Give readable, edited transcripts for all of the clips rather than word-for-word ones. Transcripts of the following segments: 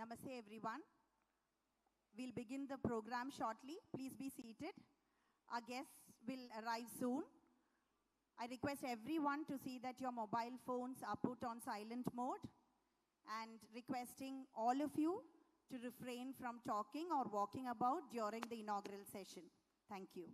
Namaste everyone. We'll begin the program shortly. Please be seated. Our guests will arrive soon. I request everyone to see that your mobile phones are put on silent mode and requesting all of you to refrain from talking or walking about during the inaugural session. Thank you.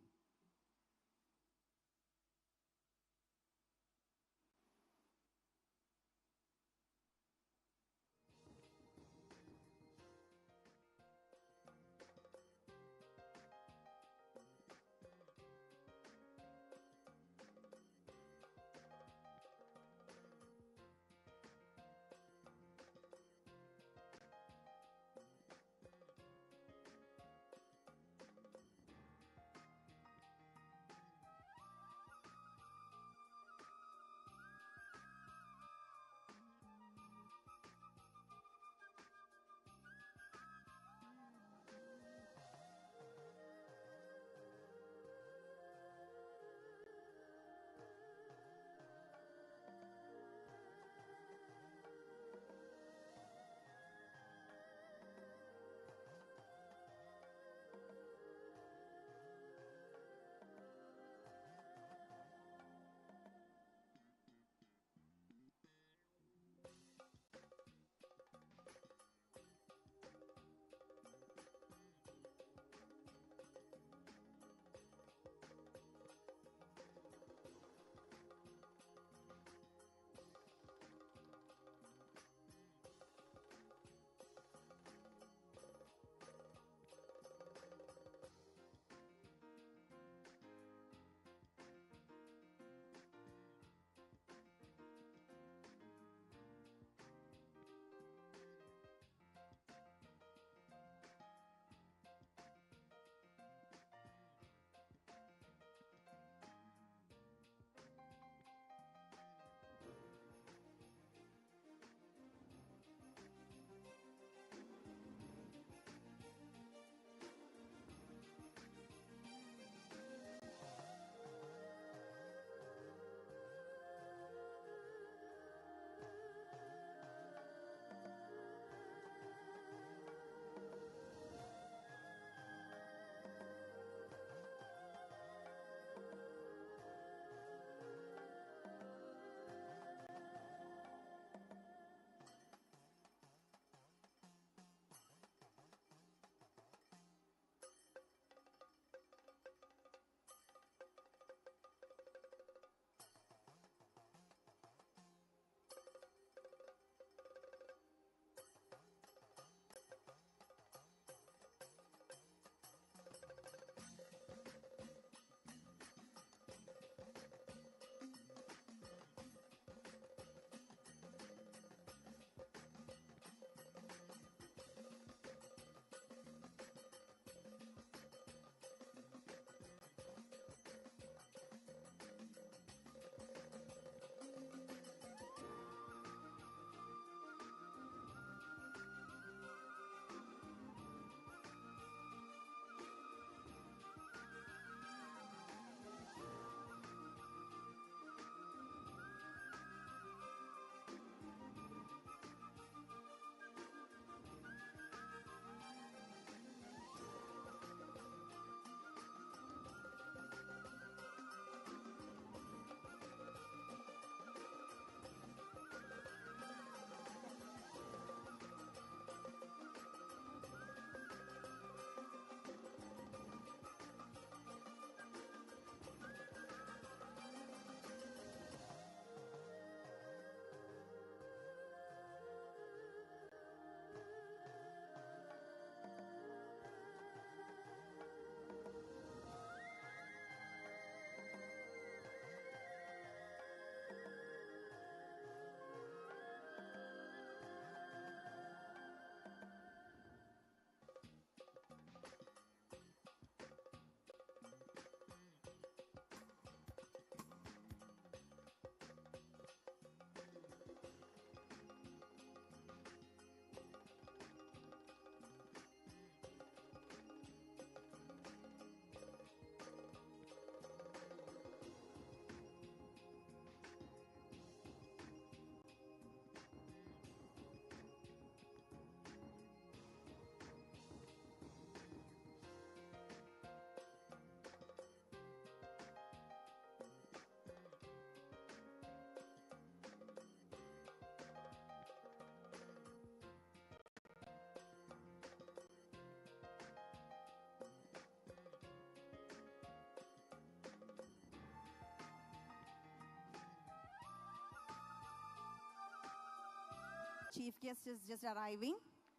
Chief guest is just arriving,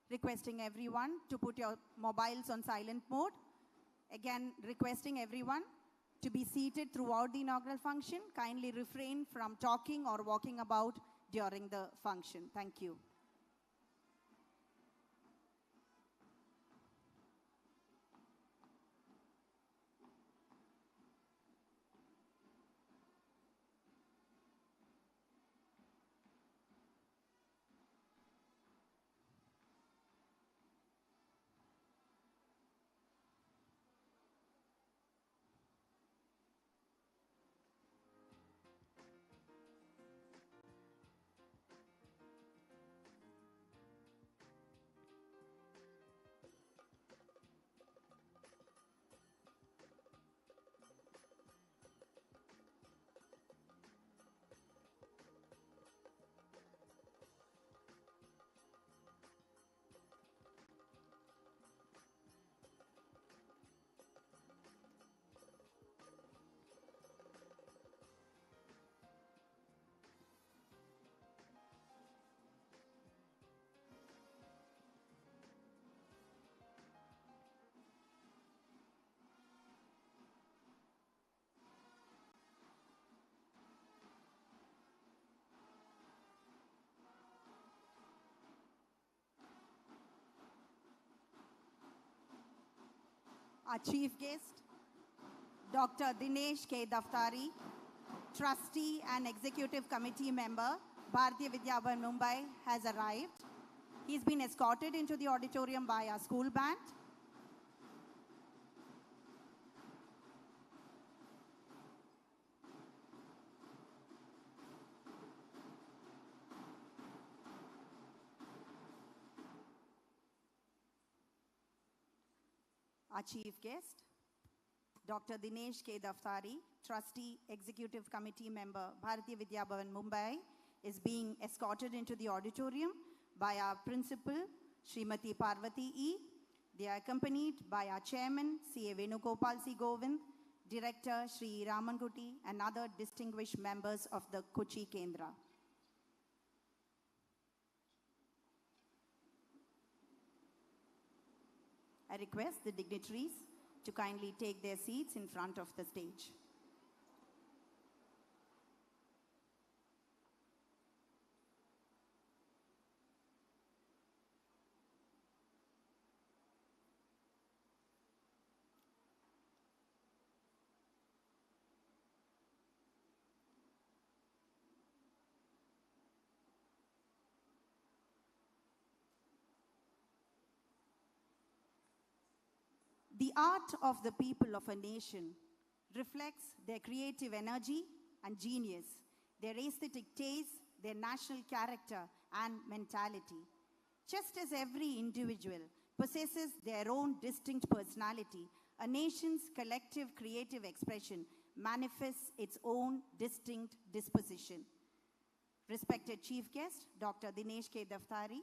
requesting everyone to put your mobiles on silent mode. Again, requesting everyone to be seated throughout the inaugural function. Kindly refrain from talking or walking about during the function. Thank you. Our chief guest, Dr. Dinesh K. Daftari, trustee and executive committee member, Vidya, Mumbai, has arrived. He's been escorted into the auditorium by our school band. Our chief guest, Dr. Dinesh K. Daftari, trustee, executive committee member, Vidya, Mumbai, is being escorted into the auditorium by our principal, Srimati Parvati E. They are accompanied by our chairman, C.A. Venugopal C. Govind, director, Sri Ramankuti, and other distinguished members of the Kochi Kendra. I request the dignitaries to kindly take their seats in front of the stage. The art of the people of a nation reflects their creative energy and genius, their aesthetic taste, their national character and mentality. Just as every individual possesses their own distinct personality, a nation's collective creative expression manifests its own distinct disposition. Respected Chief Guest, Dr. Dinesh K. Daftari,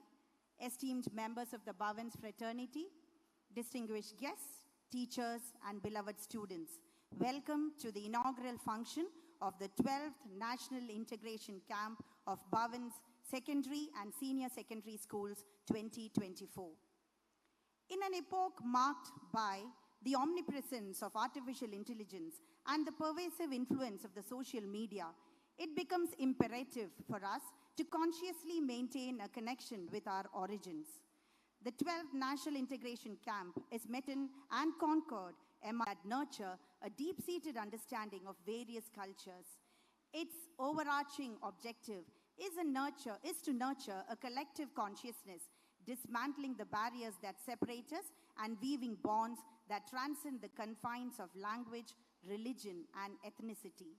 esteemed members of the BHAVAN'S fraternity, distinguished guests, teachers, and beloved students, welcome to the inaugural function of the 12th National Integration Camp of BHAVAN'S Secondary and Senior Secondary Schools 2024. In an epoch marked by the omnipresence of artificial intelligence and the pervasive influence of the social media, it becomes imperative for us to consciously maintain a connection with our origins. The 12th National Integration Camp is met in and conquered that nurture a deep-seated understanding of various cultures. Its overarching objective is to nurture a collective consciousness, dismantling the barriers that separate us and weaving bonds that transcend the confines of language, religion, and ethnicity.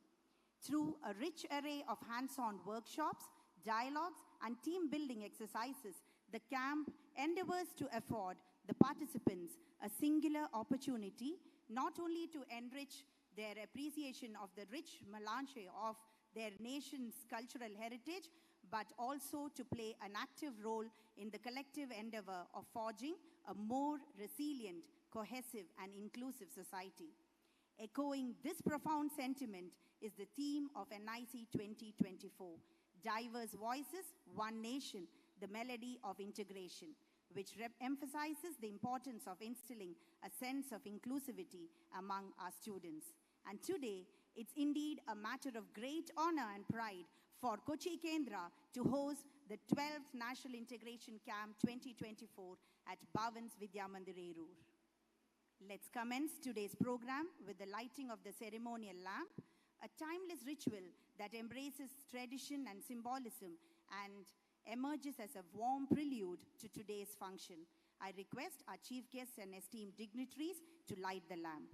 Through a rich array of hands-on workshops, dialogues, and team-building exercises, the camp endeavors to afford the participants a singular opportunity not only to enrich their appreciation of the rich melange of their nation's cultural heritage, but also to play an active role in the collective endeavor of forging a more resilient, cohesive, and inclusive society. Echoing this profound sentiment is the theme of NIC 2024, Diverse Voices, One Nation, the melody of integration, which emphasizes the importance of instilling a sense of inclusivity among our students. And today, it's indeed a matter of great honor and pride for Kochi Kendra to host the 12th National Integration Camp 2024 at BHAVAN'S Vidya Mandir, Eroor. Let's commence today's program with the lighting of the ceremonial lamp, a timeless ritual that embraces tradition and symbolism and emerges as a warm prelude to today's function. I request our chief guests and esteemed dignitaries to light the lamp.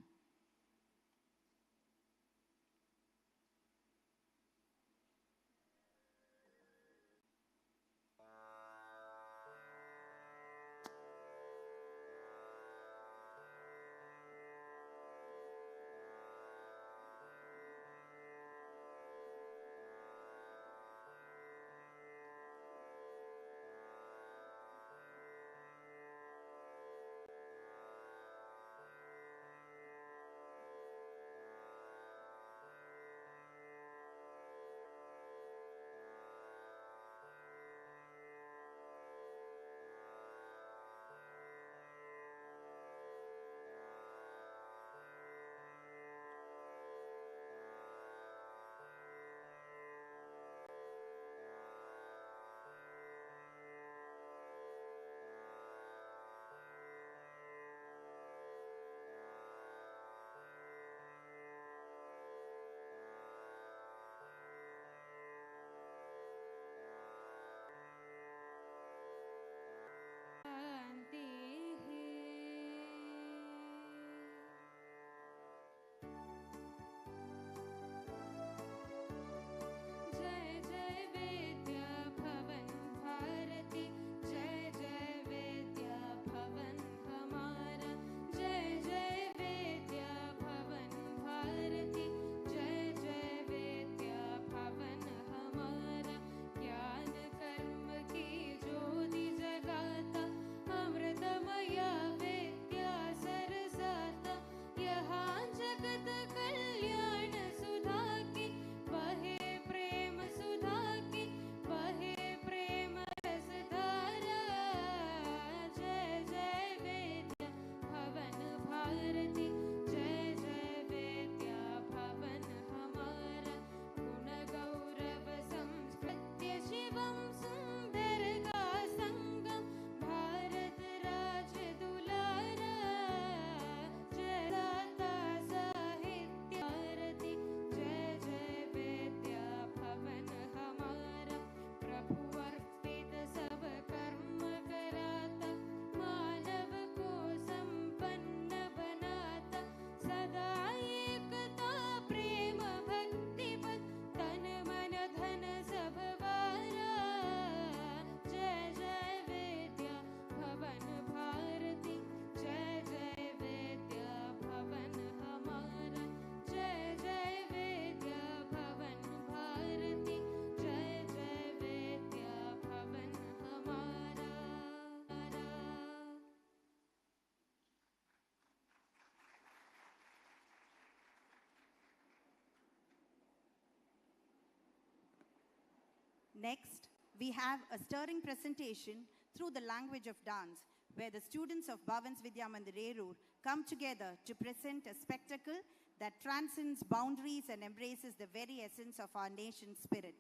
Next, we have a stirring presentation through the language of dance, where the students of BHAVAN'S Vidya Mandir, Eroor come together to present a spectacle that transcends boundaries and embraces the very essence of our nation's spirit.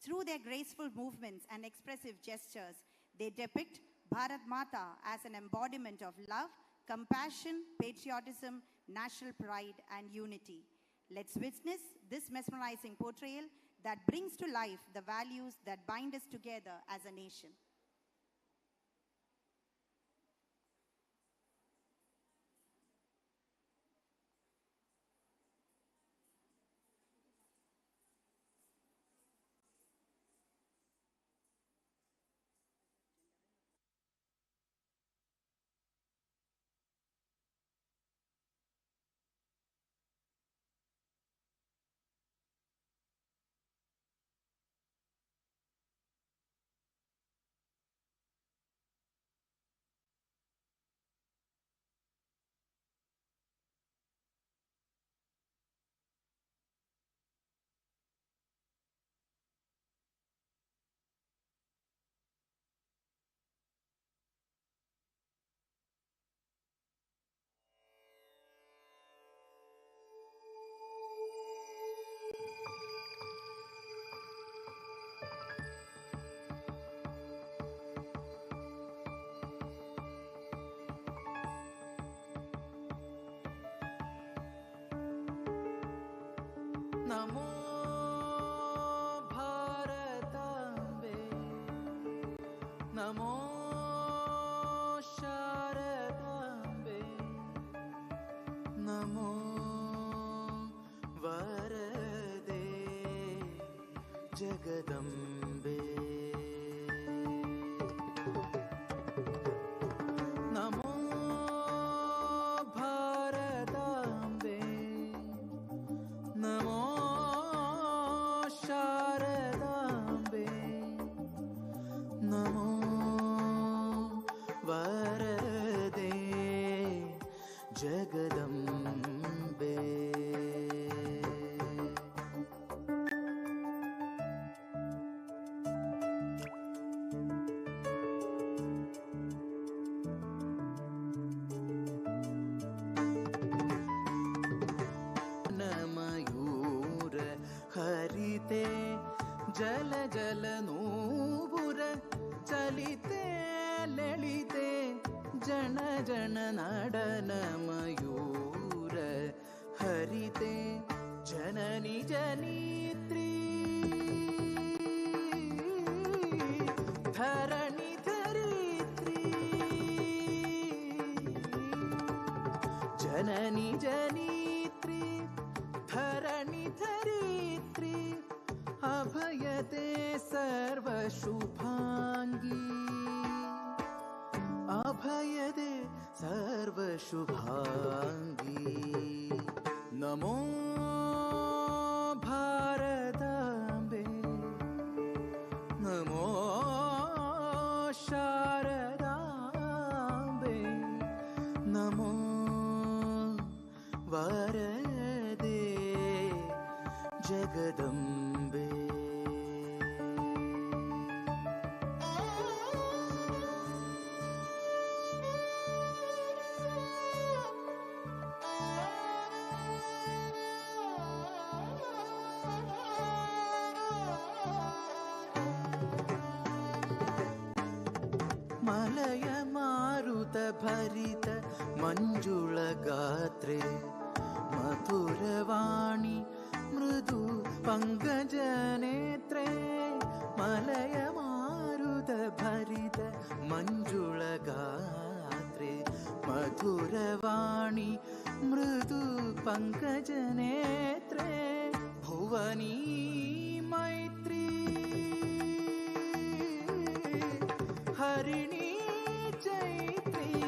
Through their graceful movements and expressive gestures, they depict Bharat Mata as an embodiment of love, compassion, patriotism, national pride, and unity. Let's witness this mesmerizing portrayal that brings to life the values that bind us together as a nation. नमो भारताम्बे नमो शारदाम्बे नमो वरदे जगदम्बे नमो भारताम्बे नमो शारदाम्बे नमो वरदे जगदम्बे मयूर हरिते जल जल नूपुर चलिते ललिते जन जन नडन मयूर हरिते जननी जनित्री धरणि धरित्री जननी जनित्री धरणि धरित्री अभयते सर्वशुभांगी अभयते सर्वशुभांगी नमो भारताम्बे नमो शारदाम्बे नमो वरदे Jagdambe Malay मारुत भरित मंजुळ गात्रे मधुरवाणी मृदु पंकज नेत्रे मलय मारुत भरित मंजुळ गात्रे मधुरवाणी मृदु पंकज नेत्रे भुवनी मैत्री हरिणी चैत्री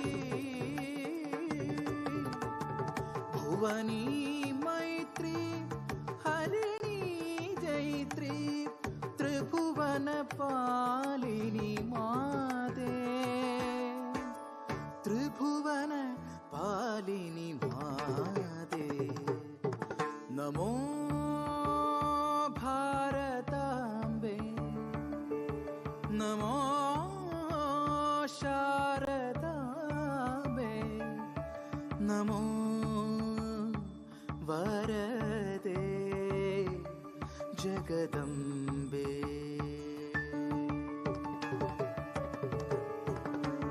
भुवनी मैत्री हरिणी जैत्री त्रिभुवन पालिनी माते त्रिभुवन पालिनी माते नमो भारताम्बे नमो शारदाम्बे नमो वरदे जगदम्बे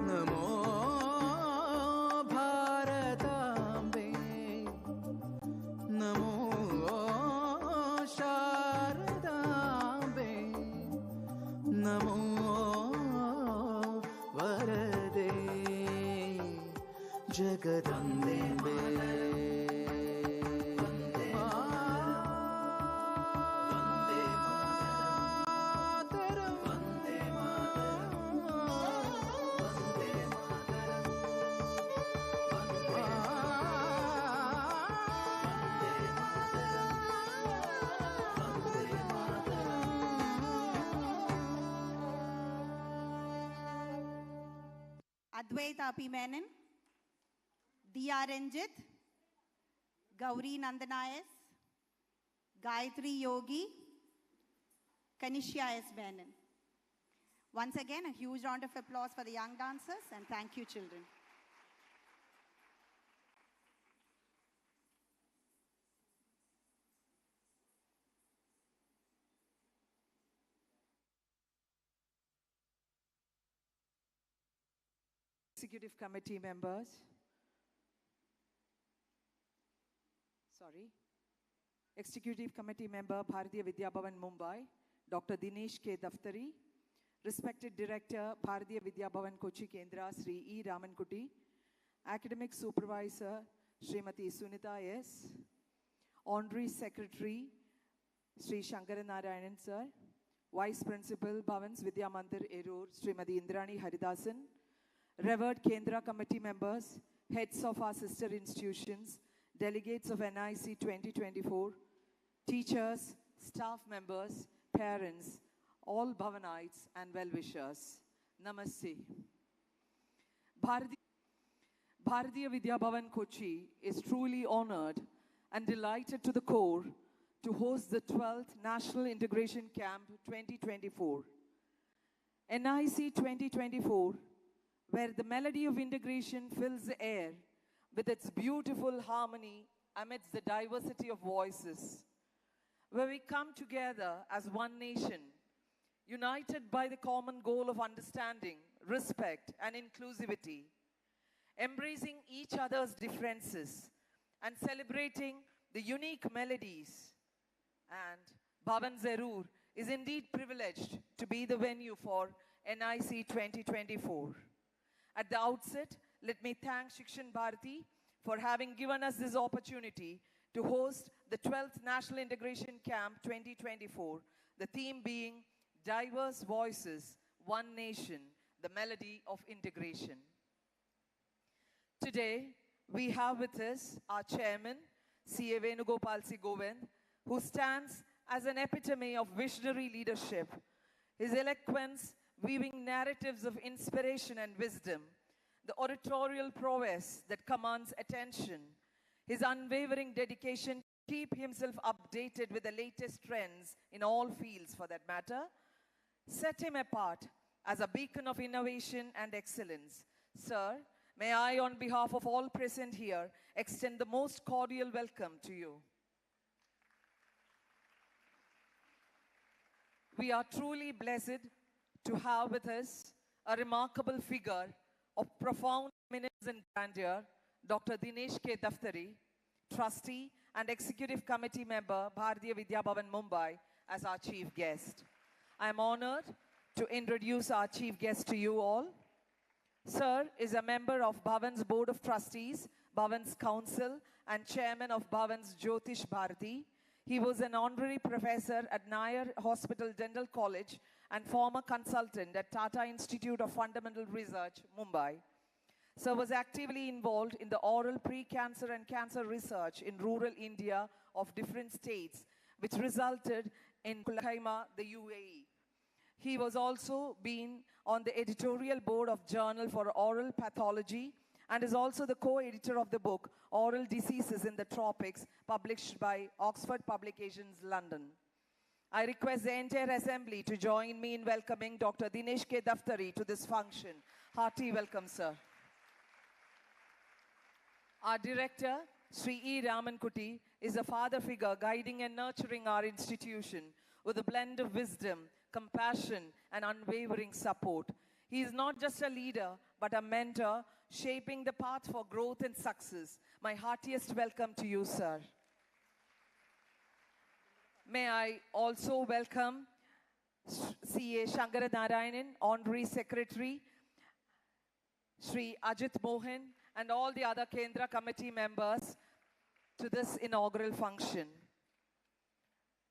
नमो भारताम्बे नमो शारदाम्बे नमो वरदे Jagdambe Advaita P. Menon, Diya Ranjit, Gauri Nandanayas, Gayatri Yogi, Kanishya S. Menon. Once again, a huge round of applause for the young dancers, and thank you, children. Executive committee members. Sorry. Executive Committee Member, Bharatiya Vidya Bhavan, Mumbai, Dr. Dinesh K. Daftari, Respected Director, Bharatiya Vidya Bhavan, Kochi Kendra, Sri E. Ramankuti, Academic Supervisor, Srimati Sunita S., Honorary Secretary, Sri Shankara Narayanan Sir, Vice Principal, Bhavan's, Vidya Mandir, Eroor, Srimati Indrani Haridasan, Revered Kendra Committee members, heads of our sister institutions, delegates of NIC 2024, teachers, staff members, parents, all Bhavanites and well-wishers. Namaste. Bharatiya Vidya Bhavan Kochi is truly honored and delighted to the core to host the 12th National Integration Camp 2024. NIC 2024, where the melody of integration fills the air with its beautiful harmony amidst the diversity of voices, where we come together as one nation, united by the common goal of understanding, respect, and inclusivity, embracing each other's differences, and celebrating the unique melodies. And BHAVAN'S Eroor is indeed privileged to be the venue for NIC 2024. At the outset, let me thank Shikshan Bharati for having given us this opportunity to host the 12th National Integration Camp 2024, the theme being Diverse Voices, One Nation, the Melody of Integration. Today, we have with us our chairman, C.A. Venugopal C. Govind, who stands as an epitome of visionary leadership. His eloquence weaving narratives of inspiration and wisdom, the oratorial prowess that commands attention, his unwavering dedication to keep himself updated with the latest trends in all fields for that matter, set him apart as a beacon of innovation and excellence. Sir, may I, on behalf of all present here, extend the most cordial welcome to you. We are truly blessed to have with us a remarkable figure of profound eminence and grandeur, Dr. Dinesh K. Daftari, trustee and executive committee member, Bharatiya Vidya Bhavan, Mumbai, as our chief guest. I am honored to introduce our chief guest to you all. Sir is a member of BHAVAN'S Board of Trustees, BHAVAN'S Council, and chairman of BHAVAN'S Jyotish Bharati. He was an honorary professor at Nair Hospital Dental College and former consultant at Tata Institute of Fundamental Research, Mumbai. Sir was actively involved in the oral pre-cancer and cancer research in rural India of different states, which resulted in Kulaima, the UAE. He was also been on the editorial board of Journal for Oral Pathology and is also the co-editor of the book Oral Diseases in the Tropics, published by Oxford Publications, London. I request the entire assembly to join me in welcoming Dr. Dinesh K. Daftari to this function. Hearty welcome, sir. Our director, Sri E. Ramankuti, is a father figure guiding and nurturing our institution with a blend of wisdom, compassion, and unwavering support. He is not just a leader, but a mentor, shaping the path for growth and success. My heartiest welcome to you, sir. May I also welcome C.A. Shankara Narayanan, Honorary Secretary, Sri Ajit Mohan, and all the other Kendra committee members to this inaugural function.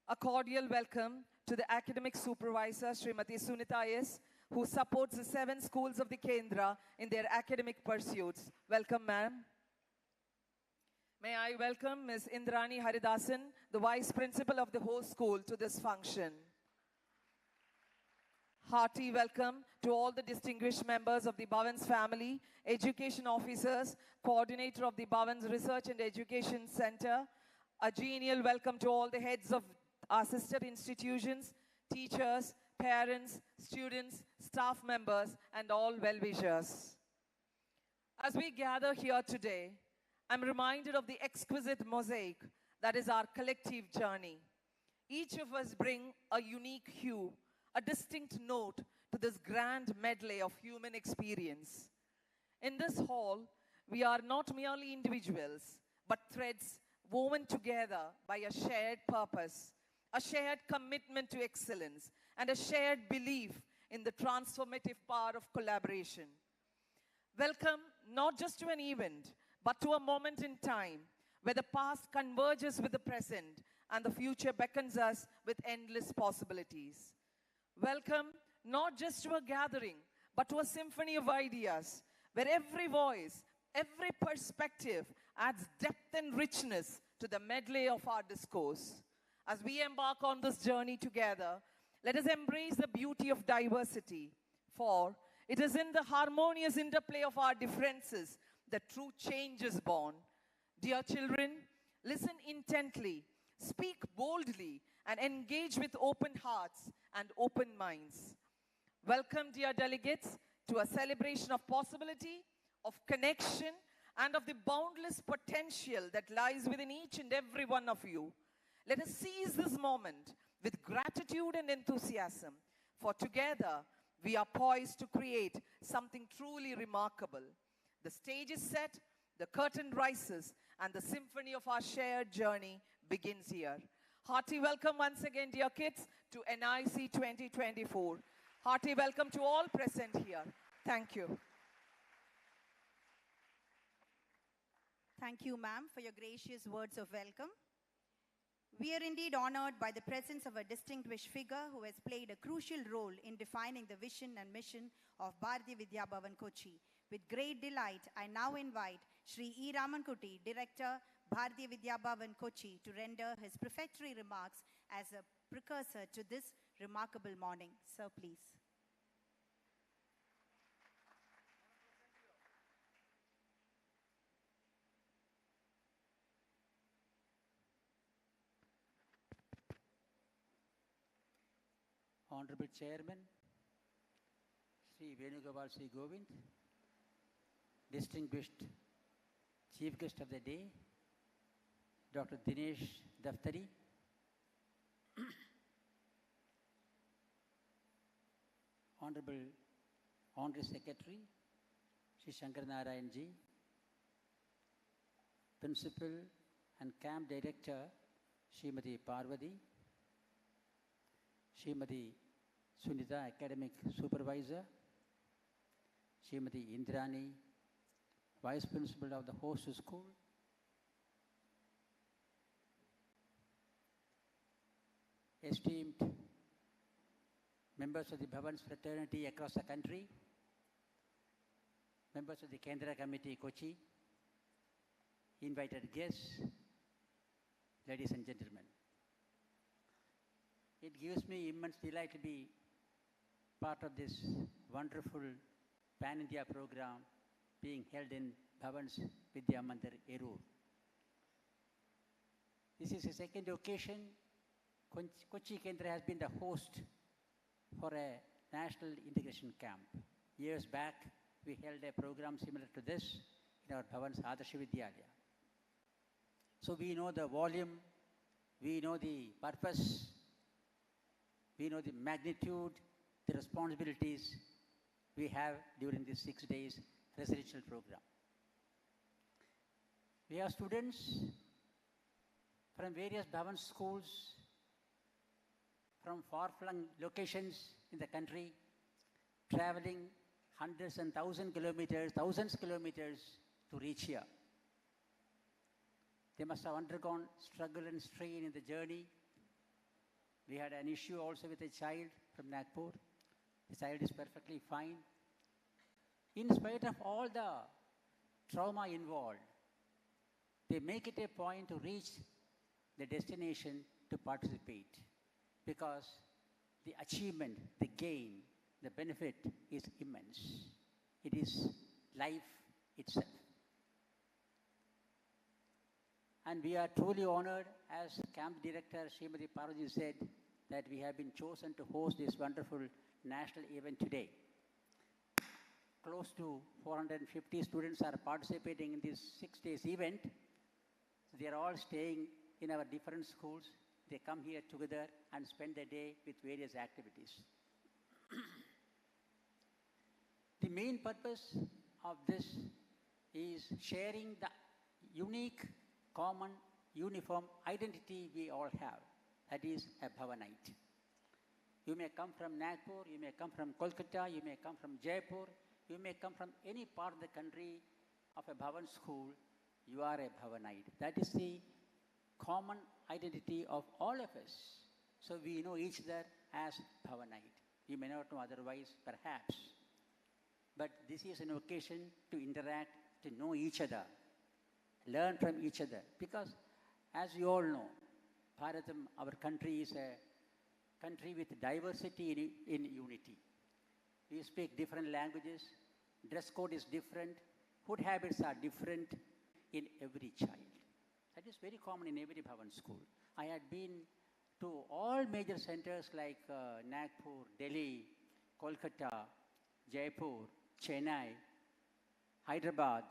A cordial welcome to the academic supervisor, Srimati Sunita S., who supports the 7 schools of the Kendra in their academic pursuits. Welcome, ma'am. May I welcome Ms. Indrani Haridasan, the Vice Principal of the host school, to this function. Hearty welcome to all the distinguished members of the BHAVAN'S family, education officers, coordinator of the BHAVAN'S Research and Education Center. A genial welcome to all the heads of our sister institutions, teachers, parents, students, staff members, and all well-wishers. As we gather here today, I'm reminded of the exquisite mosaic that is our collective journey. Each of us bring a unique hue, a distinct note to this grand medley of human experience. In this hall, we are not merely individuals, but threads woven together by a shared purpose, a shared commitment to excellence, and a shared belief in the transformative power of collaboration. Welcome not just to an event, but to a moment in time where the past converges with the present and the future beckons us with endless possibilities. Welcome not just to a gathering, but to a symphony of ideas where every voice, every perspective adds depth and richness to the medley of our discourse. As we embark on this journey together, let us embrace the beauty of diversity, for it is in the harmonious interplay of our differences that true change is born. Dear children, listen intently, speak boldly, and engage with open hearts and open minds. Welcome, dear delegates, to a celebration of possibility, of connection, and of the boundless potential that lies within each and every one of you. Let us seize this moment with gratitude and enthusiasm, for together we are poised to create something truly remarkable. The stage is set, the curtain rises, and the symphony of our shared journey begins here. Hearty welcome once again, dear kids, to NIC 2024. Hearty welcome to all present here. Thank you. Thank you, ma'am, for your gracious words of welcome. We are indeed honored by the presence of a distinguished figure who has played a crucial role in defining the vision and mission of Bharatiya Vidya Bhavan Kochi. With great delight, I now invite Shri E. Ramankutti, Director, Bharatiya Vidya Bhavan Kochi, to render his prefatory remarks as a precursor to this remarkable morning. Sir, please. Honorable Chairman, Sri Venugopal Sri Govind, distinguished Chief Guest of the Day, Dr. Dinesh Daftari, Honorary Secretary, Sri Shankar Narayan Ji, Principal and Camp Director, Srimati Parvati, Srimati Sunita, Academic Supervisor, Srimati Indrani, Vice Principal of the host school, esteemed members of the BHAVAN'S fraternity across the country, members of the Kendra Committee Kochi, invited guests, ladies and gentlemen. It gives me immense delight to be part of this wonderful Pan-India program being held in BHAVAN'S Vidya Mandir, Eroor. This is the second occasion Kochi Kendra has been the host for a national integration camp. Years back, we held a program similar to this in our BHAVAN'S Adarsh Vidyalaya. So we know the volume, we know the purpose, we know the magnitude, the responsibilities we have during this 6 days residential program. We have students from various BHAVAN schools, from far-flung locations in the country, traveling hundreds and thousands of kilometers to reach here. They must have undergone struggle and strain in the journey. We had an issue also with a child from Nagpur. The child is perfectly fine. In spite of all the trauma involved, they make it a point to reach the destination to participate, because the achievement, the gain, the benefit is immense. It is life itself. And we are truly honored, as Camp Director Srimati Parvati said, that we have been chosen to host this wonderful national event today. Close to 450 students are participating in this 6 days event. They are all staying in our different schools. They come here together and spend the day with various activities. The main purpose of this is sharing the unique, common uniform identity we all have. That is a Bhavanite. You may come from Nagpur, you may come from Kolkata, you may come from Jaipur, you may come from any part of the country of a Bhavan school, you are a Bhavanite. That is the common identity of all of us. So we know each other as Bhavanite. You may not know otherwise, perhaps. But this is an occasion to interact, to know each other, learn from each other. Because as you all know, Bharatam, our country is a country with diversity in unity. We speak different languages, dress code is different, food habits are different in every child. That is very common in every Bhavan school. I had been to all major centers like Nagpur, Delhi, Kolkata, Jaipur, Chennai, Hyderabad.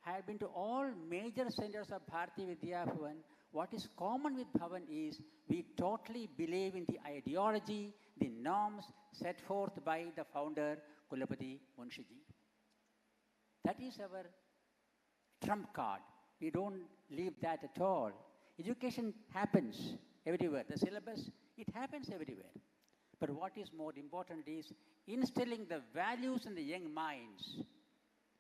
I have been to all major centers of Bharati Vidya Bhavan. What is common with Bhavan is we totally believe in the ideology, the norms set forth by the founder, Kulapati Munshiji. That is our trump card. We don't leave that at all. Education happens everywhere. The syllabus, it happens everywhere. But what is more important is instilling the values in the young minds,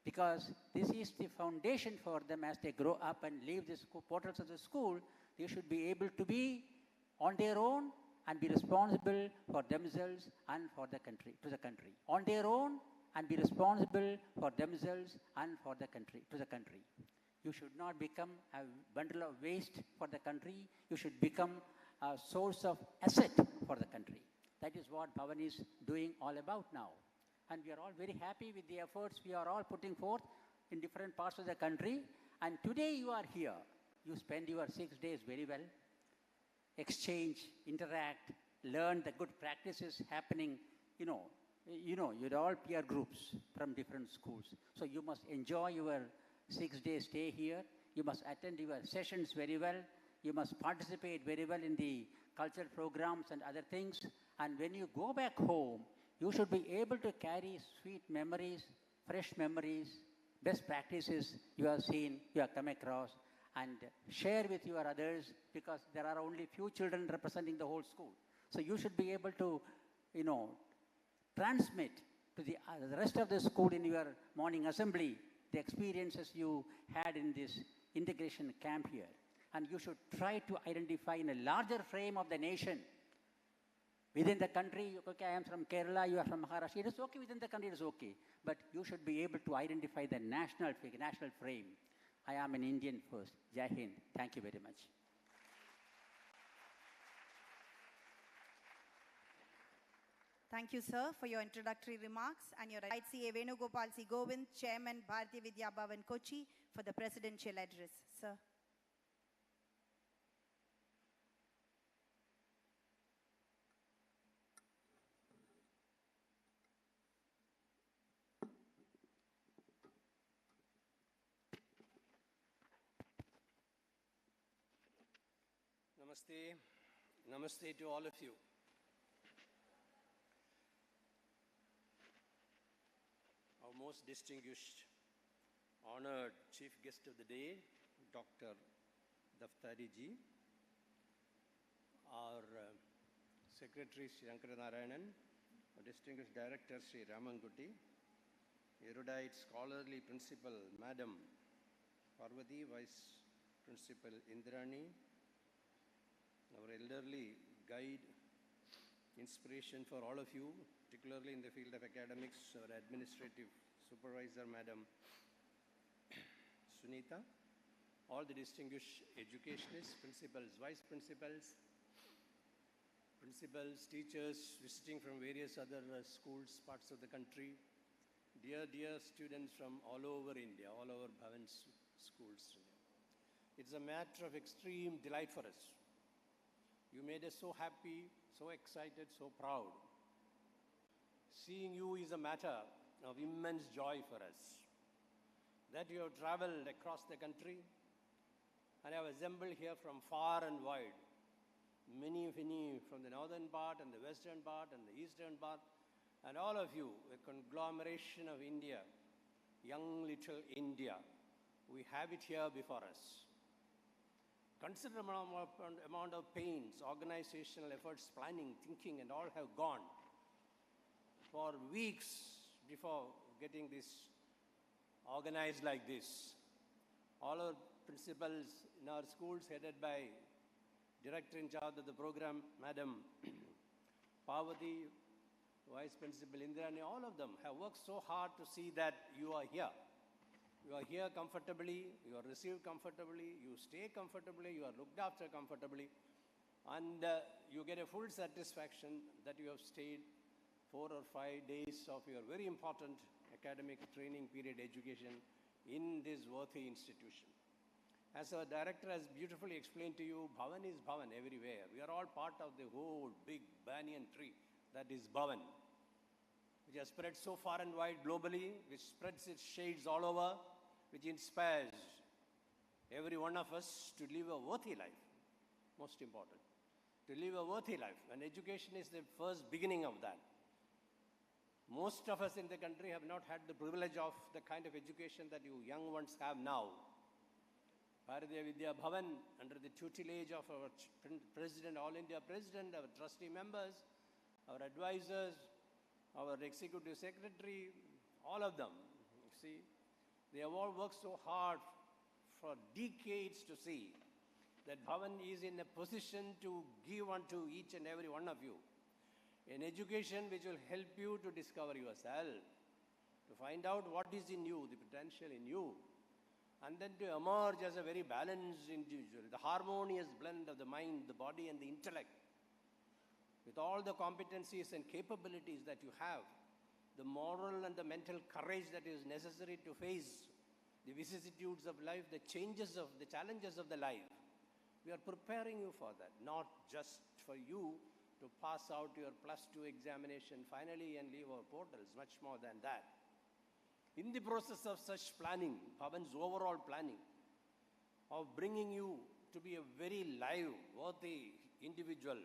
because this is the foundation for them as they grow up and leave the portals of the school. They should be able to be on their own and be responsible for themselves and for the country, to the country. On their own and be responsible for themselves and for the country, to the country. You should not become a bundle of waste for the country. You should become a source of asset for the country. That is what Bhavan is doing all about now. And we are all very happy with the efforts we are all putting forth in different parts of the country. And today you are here. You spend your 6 days very well. Exchange, interact, learn the good practices happening. You're all peer groups from different schools. So you must enjoy your 6 day stay here. You must attend your sessions very well. You must participate very well in the cultural programs and other things. And when you go back home, you should be able to carry sweet memories, fresh memories, best practices you have seen, you have come across, and share with your others, because there are only few children representing the whole school. So you should be able to, transmit to the rest of the school in your morning assembly the experiences you had in this integration camp here. And you should try to identify in a larger frame of the nation. Within the country, okay, I am from Kerala, you are from Maharashtra, it is okay, within the country it is okay. But you should be able to identify the national frame. I am an Indian first. Jai Hind. Thank you very much. Thank you, sir, for your introductory remarks and your right, C.A. Venugopal C. Govind, Chairman, Bharati Vidya Bhavan, Kochi, for the presidential address. Sir. Namaste. Namaste to all of you. Our most distinguished, honored chief guest of the day, Dr. Daftari ji, our Secretary Sri Narayanan, our distinguished Director Sri Ramangutti, erudite scholarly Principal Madam Parvati, Vice Principal Indrani, our elderly guide, inspiration for all of you, particularly in the field of academics, our administrative supervisor, Madam Sunita, all the distinguished educationists, principals, vice principals, teachers visiting from various other schools, parts of the country, dear students from all over India, all over Bhavan's schools. It's a matter of extreme delight for us. You made us so happy, so excited, so proud. Seeing you is a matter of immense joy for us. That you have traveled across the country and have assembled here from far and wide. Many from the northern part and the western part and the eastern part, and all of you, a conglomeration of India, young little India. We have it here before us. considerable amount of pains, organizational efforts, planning, thinking, and all have gone for weeks before getting this organized like this. All our principals in our schools, headed by director in charge of the program, Madam Parvati, Vice Principal Indrani, all of them have worked so hard to see that you are here. You are here comfortably, you are received comfortably, you stay comfortably, you are looked after comfortably, and you get a full satisfaction that you have stayed 4 or 5 days of your very important academic training period education in this worthy institution. As our director has beautifully explained to you, Bhavan is Bhavan everywhere. We are all part of the whole big banyan tree that is Bhavan, which has spread so far and wide globally, which spreads its shades all over, which inspires every one of us to live a worthy life. Most important, to live a worthy life. And education is the first beginning of that. Most of us in the country have not had the privilege of the kind of education that you young ones have now. Vidya Bhavan, under the tutelage of our President, All India President, our trustee members, our advisors, our executive secretary, all of them, you see, they have all worked so hard for decades to see that Bhavan is in a position to give unto each and every one of you an education which will help you to discover yourself, to find out what is in you, the potential in you, and then to emerge as a very balanced individual, the harmonious blend of the mind, the body, and the intellect, with all the competencies and capabilities that you have, the moral and the mental courage that is necessary to face the vicissitudes of life, the challenges of the life. We are preparing you for that, not just for you to pass out your +2 examination finally and leave our portals, much more than that. In the process of such planning, Bhavan's overall planning, of bringing you to be a very live, worthy individual,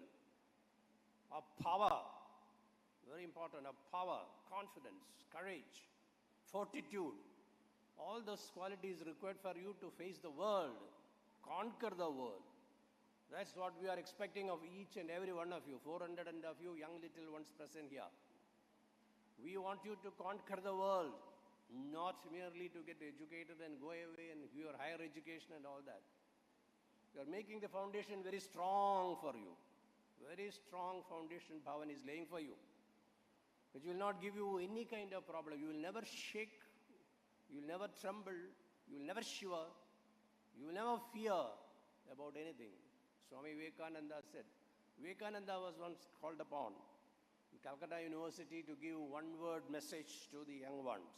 of power, very important, of power, confidence, courage, fortitude, all those qualities required for you to face the world, conquer the world. That's what we are expecting of each and every one of you, 400 and of you young little ones present here. We want you to conquer the world, not merely to get educated and go away and your higher education and all that. We are making the foundation very strong for you. Very strong foundation Bhavan is laying for you, which will not give you any kind of problem. You will never shake, you will never tremble, you will never shiver, you will never fear about anything. Swami Vivekananda said, Vivekananda was once called upon in Calcutta University to give one-word message to the young ones.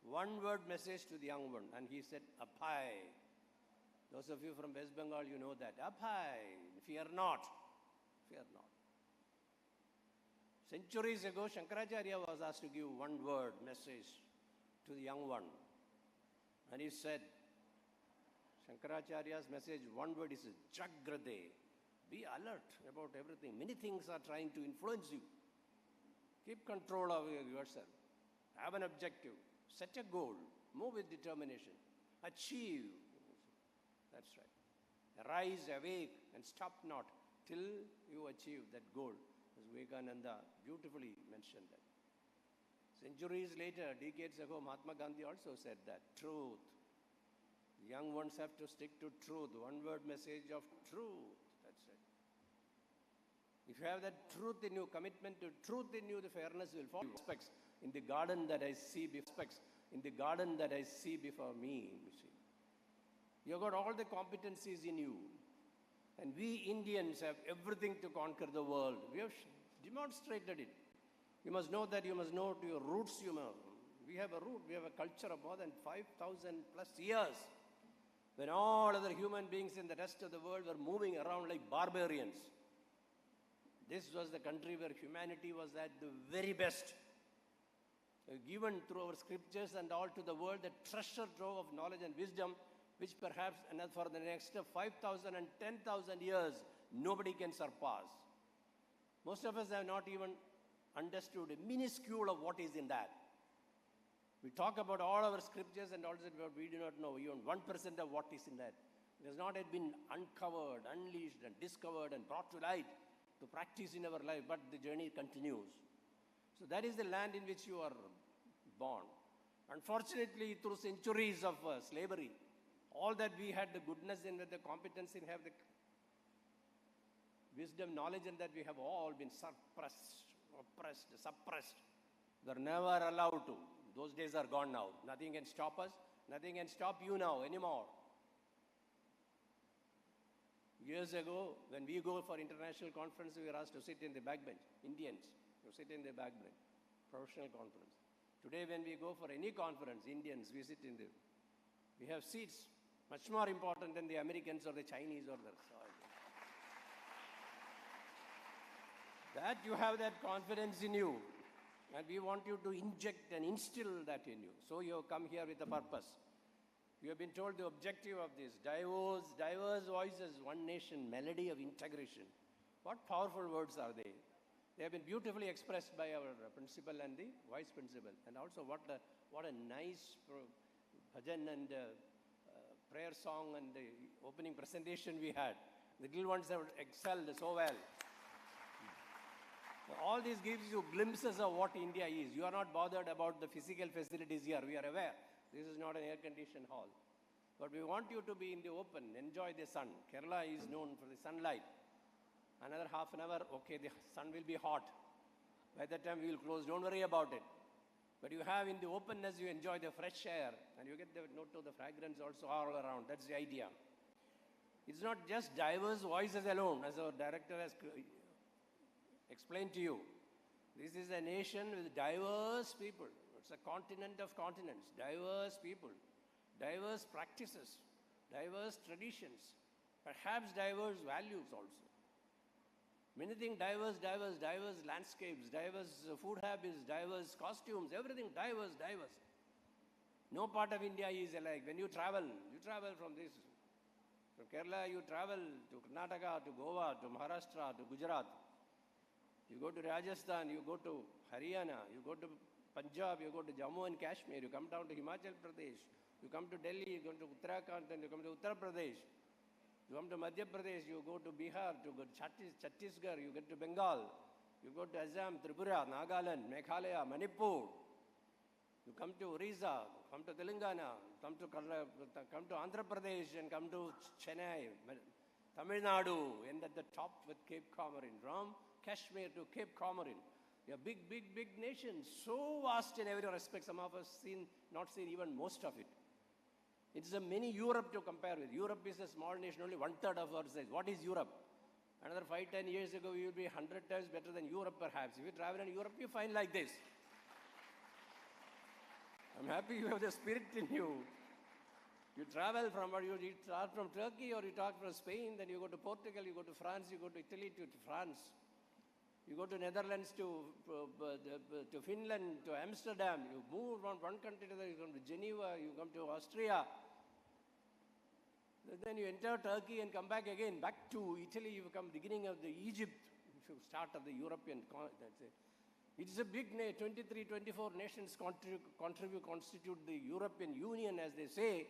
One-word message to the young one. And he said, Abhay. Those of you from West Bengal, you know that. Abhay, fear not. Fear not. Centuries ago, Shankaracharya was asked to give one-word message to the young one. And he said, Shankaracharya's message, one word is Jagrade. Be alert about everything. Many things are trying to influence you. Keep control of yourself. Have an objective. Set a goal. Move with determination. Achieve. That's right. Arise, awake, and stop not till you achieve that goal. As Vivekananda beautifully mentioned that. Centuries later, decades ago, Mahatma Gandhi also said that. Truth. Young ones have to stick to truth. One-word message of truth. That's it. If you have that truth in you, commitment to truth in you, the fairness will follow. Aspects in the garden that I see before me, you see. You've got all the competencies in you. And we Indians have everything to conquer the world. We have demonstrated it. You must know that, you must know to your roots, we have a root, we have a culture of more than 5,000 plus years, when all other human beings in the rest of the world were moving around like barbarians. This was the country where humanity was at the very best. Given through our scriptures and all to the world, the treasure trove of knowledge and wisdom, which perhaps for the next 5,000 and 10,000 years, nobody can surpass. Most of us have not even understood a minuscule of what is in that. We talk about all our scriptures and all that, but we do not know even 1% of what is in that. It has not yet been uncovered, unleashed, and discovered and brought to light to practice in our life, but the journey continues. So that is the land in which you are born. Unfortunately, through centuries of slavery, all that we had the goodness and the competence in have the wisdom, knowledge, and that we have all been suppressed, oppressed, suppressed. We're never allowed to. Those days are gone now. Nothing can stop us. Nothing can stop you now anymore. Years ago, when we go for international conference, we were asked to sit in the back bench. Indians, to sit in the back bench. Professional conference. Today, when we go for any conference, Indians, we sit in the... We have seats much more important than the Americans or the Chinese or the... That you have that confidence in you. And we want you to inject and instill that in you. So you have come here with a purpose. You have been told the objective of this, diverse voices, one nation, melody of integration. What powerful words are they? They have been beautifully expressed by our principal and the vice principal. And also what a nice bhajan and prayer song and the opening presentation we had. The little ones have excelled so well. All this gives you glimpses of what India is. You are not bothered about the physical facilities here. We are aware. This is not an air-conditioned hall. But we want you to be in the open, enjoy the sun. Kerala is known for the sunlight. Another half an hour, okay, the sun will be hot. By that time we will close, don't worry about it. But you have in the openness, you enjoy the fresh air and you get the note of the fragrance also all around. That's the idea. It's not just diverse voices alone, as our director has explained to you. This is a nation with diverse people. It's a continent of continents, diverse people, diverse practices, diverse traditions, perhaps diverse values also. Many things diverse landscapes, diverse food habits, diverse costumes, everything diverse. No part of India is alike. When you travel from this. From Kerala, you travel to Karnataka, to Goa, to Maharashtra, to Gujarat. You go to Rajasthan, you go to Haryana, you go to Punjab, you go to Jammu and Kashmir, you come down to Himachal Pradesh, you come to Delhi, you go to Uttarakhand, then you come to Uttar Pradesh. You come to Madhya Pradesh, you go to Bihar, you go to Chhattisgarh, you get to Bengal, you go to Assam, Tripura, Nagaland, Meghalaya, Manipur. You come to Orissa, come to Telangana, come to Andhra Pradesh and come to Chennai, Tamil Nadu, and at the top with Cape Comorin, from Kashmir to Cape Comorin. We are big nations, so vast in every respect. Some of us not seen even most of it. It's a mini Europe to compare with. Europe is a small nation, only 1/3 of our size. What is Europe? Another 5-10 years ago, we will be 100 times better than Europe perhaps. If you travel in Europe, you find like this. I'm happy you have the spirit in you. You travel from Turkey or you talk from Spain, then you go to Portugal, you go to France, you go to Italy to France. You go to Netherlands, to Finland, to Amsterdam. You move from one country to the other. You come to Geneva, you come to Austria. Then you enter Turkey and come back again. Back to Italy, you come beginning of the Egypt, start of the European. That's it. It's a big 23, 24 nations constitute the European Union, as they say.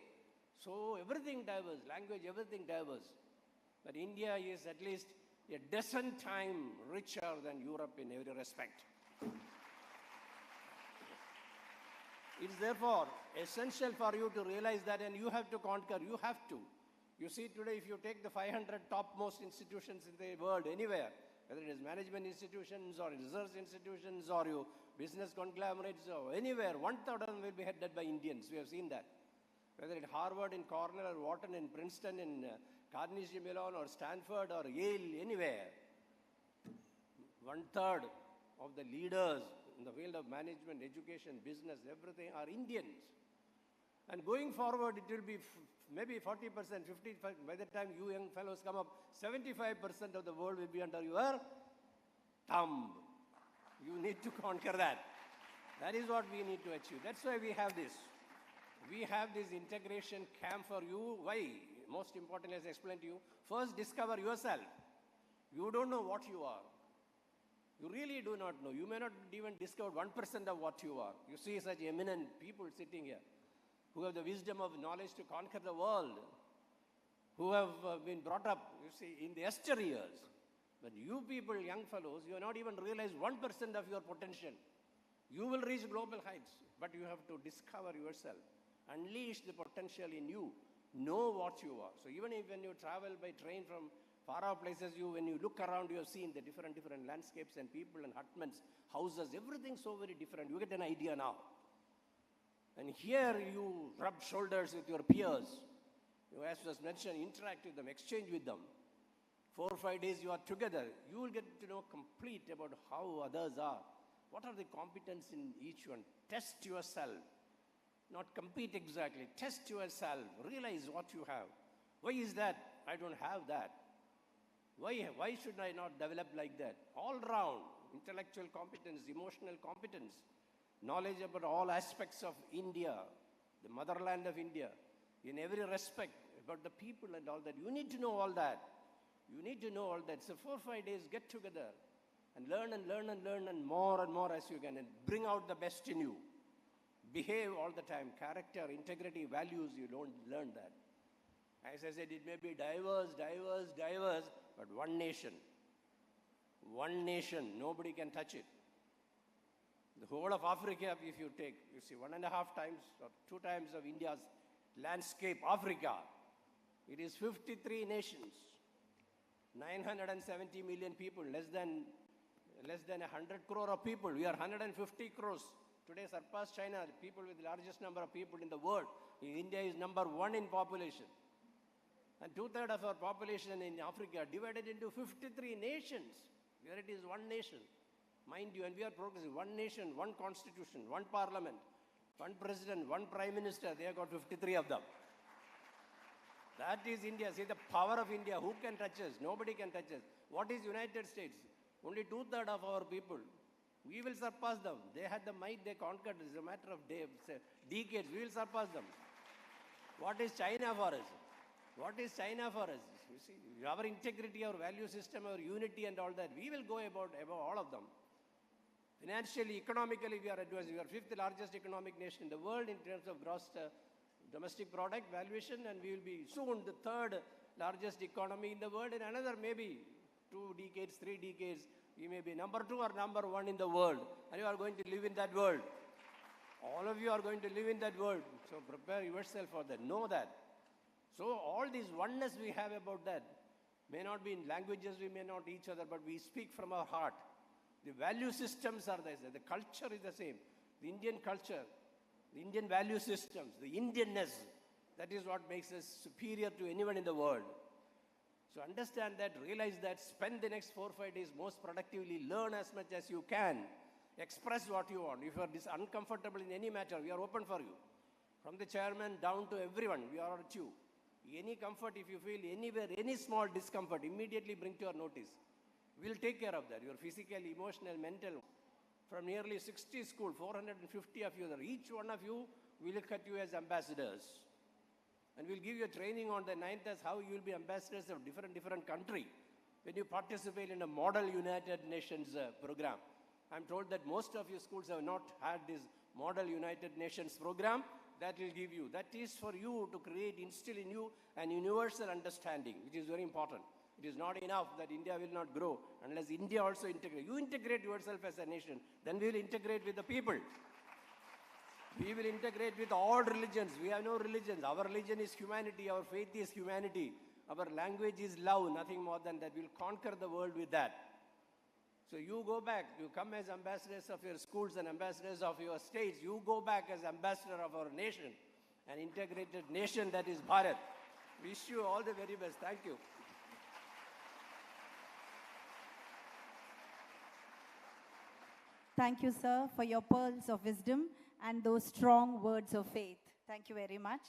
So everything diverse, language, everything diverse. But India is at least a dozen times richer than Europe in every respect. It's therefore essential for you to realize that, and you have to conquer, you have to. You see today, if you take the 500 topmost institutions in the world, anywhere, whether it is management institutions or research institutions or you business conglomerates or anywhere, 1/3 of them will be headed by Indians. We have seen that. Whether it's Harvard in Cornell or Wharton in Princeton, in Carnegie Mellon or Stanford or Yale, anywhere. 1/3 of the leaders in the field of management, education, business, everything are Indians. And going forward, it will be maybe 40%, 55%. By the time you young fellows come up, 75% of the world will be under your thumb. You need to conquer that. That is what we need to achieve. That's why we have this. We have this integration camp for you. Why? Most importantly, as I explained to you, first discover yourself. You don't know what you are. You really do not know. You may not even discover 1% of what you are. You see such eminent people sitting here who have the wisdom of knowledge to conquer the world. who have been brought up, you see, in the years. But you people, young fellows, you have not even realized 1% of your potential. You will reach global heights, but you have to discover yourself, unleash the potential in you, know what you are. So even if when you travel by train from far off places, when you look around, you have seen the different landscapes and people and hutments, houses, everything so very different. You get an idea now. And here you rub shoulders with your peers. You, as was mentioned, interact with them, exchange with them. 4 or 5 days you are together. You will get to know complete about how others are. What are the competence in each one? Test yourself. Not compete exactly. Test yourself. Realize what you have. Why is that? I don't have that. Why should I not develop like that? All round, intellectual competence, emotional competence, knowledge about all aspects of India, the motherland of India, in every respect, about the people and all that. You need to know all that. You need to know all that. So 4 or 5 days, get together and learn and more as you can, and bring out the best in you. Behave all the time. Character, integrity, values, you don't learn that. As I said, it may be diverse, but one nation. One nation, nobody can touch it. The whole of Africa, if you take, you see 1.5 times or 2 times of India's landscape, Africa. It is 53 nations, 970 million people, less than 100 crore of people. We are 150 crores. Today surpassed China, people with the largest number of people in the world. India is number 1 in population. And 2/3 of our population in Africa divided into 53 nations. Here it is one nation. Mind you, and we are progressing. One nation, one constitution, one parliament, one president, one prime minister. They have got 53 of them. That is India. See the power of India. Who can touch us? Nobody can touch us. What is United States? Only 2/3 of our people. We will surpass them. They had the might, they conquered. It's a matter of decades. We will surpass them. What is China for us? What is China for us? You see, our integrity, our value system, our unity and all that, we will go above all of them. Financially, economically, we are advanced. We are 5th largest economic nation in the world in terms of gross domestic product valuation, and we will be soon the 3rd largest economy in the world. In another maybe 2 decades, 3 decades, we may be number 2 or number 1 in the world, and you are going to live in that world. All of you are going to live in that world. So prepare yourself for that. Know that. So all this oneness we have about that may not be in languages, we may not each other, but we speak from our heart. The value systems are there. The culture is the same. The Indian culture, the Indian value systems, the Indianness, that is what makes us superior to anyone in the world. So understand that, realize that, spend the next 4 or 5 days most productively, learn as much as you can, express what you want. If you are uncomfortable in any matter, we are open for you. From the chairman down to everyone, we are at you. Any comfort, if you feel anywhere, any small discomfort, immediately bring to our notice. We'll take care of that. Your physical, emotional, mental. From nearly 60 schools, 450 of you there. Each one of you will look at you as ambassadors. And we'll give you a training on the 9th as how you will be ambassadors of different country. When you participate in a Model United Nations program. I'm told that most of your schools have not had this Model United Nations program. That will give you. That is for you to create, instill in you an universal understanding, which is very important. It is not enough that India will not grow unless India also integrates. You integrate yourself as a nation, then we will integrate with the people. We will integrate with all religions. We have no religions. Our religion is humanity. Our faith is humanity. Our language is love, nothing more than that. We will conquer the world with that. So you go back, you come as ambassadors of your schools and ambassadors of your states. You go back as ambassador of our nation, an integrated nation that is Bharat. Wish you all the very best. Thank you. Thank you, sir, for your pearls of wisdom and those strong words of faith. Thank you very much.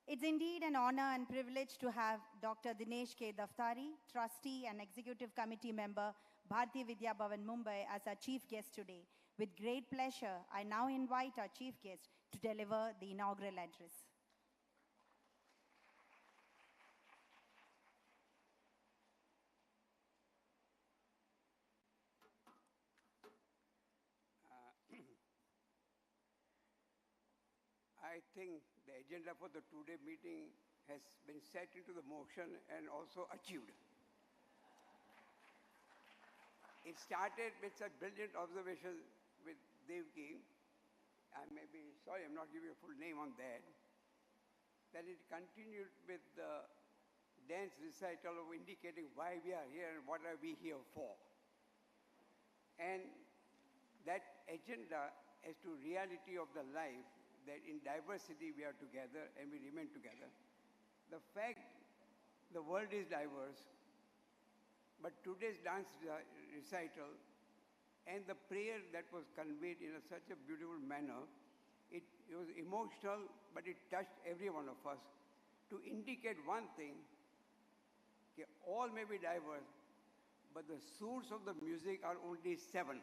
It's indeed an honor and privilege to have Dr. Dinesh K. Daftari, trustee and executive committee member, Bharatiya Vidya Bhavan, Mumbai, as our chief guest today. With great pleasure, I now invite our chief guest to deliver the inaugural address. I think the agenda for the today meeting has been set into the motion and also achieved. It started with such brilliant observations with Devki. I may be sorry, I'm not giving a full name on that. Then it continued with the dance recital of indicating why we are here and what are we here for. And that agenda as to reality of the life, that in diversity we are together and we remain together. The fact the world is diverse, but today's dance recital and the prayer that was conveyed in such a beautiful manner, it was emotional, but it touched every one of us to indicate one thing, okay, all may be diverse, but the source of the music are only 7.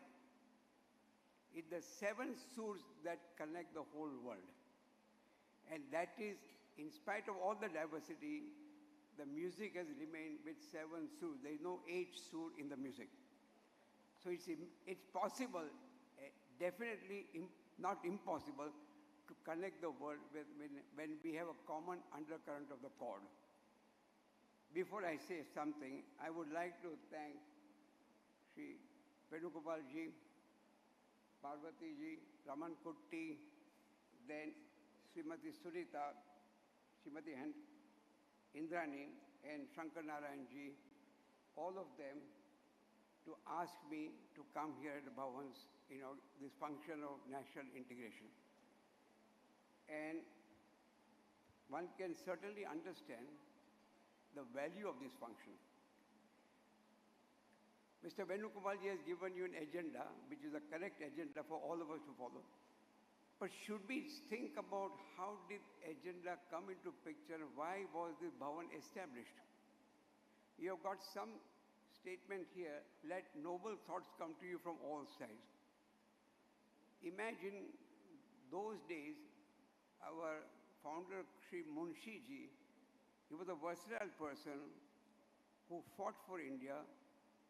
It's the 7 sources that connect the whole world. And that is, in spite of all the diversity, the music has remained with 7 sources. There is no 8 source in the music. So it's possible, definitely not impossible, to connect the world when we have a common undercurrent of the chord. Before I say something, I would like to thank Sri Venugopal ji, Parvati ji, Raman Kutti, then Srimati Surita, Srimati Indrani, and Shankar Narayan ji, all of them, to ask me to come here at the BHAVAN'S, this function of national integration. And one can certainly understand the value of this function. Mr. Venugopal ji has given you an agenda, which is a correct agenda for all of us to follow. But should we think about how did agenda come into picture? Why was this Bhavan established? You have got some statement here, let noble thoughts come to you from all sides. Imagine those days, our founder, Sri Munshi ji, he was a versatile person who fought for India,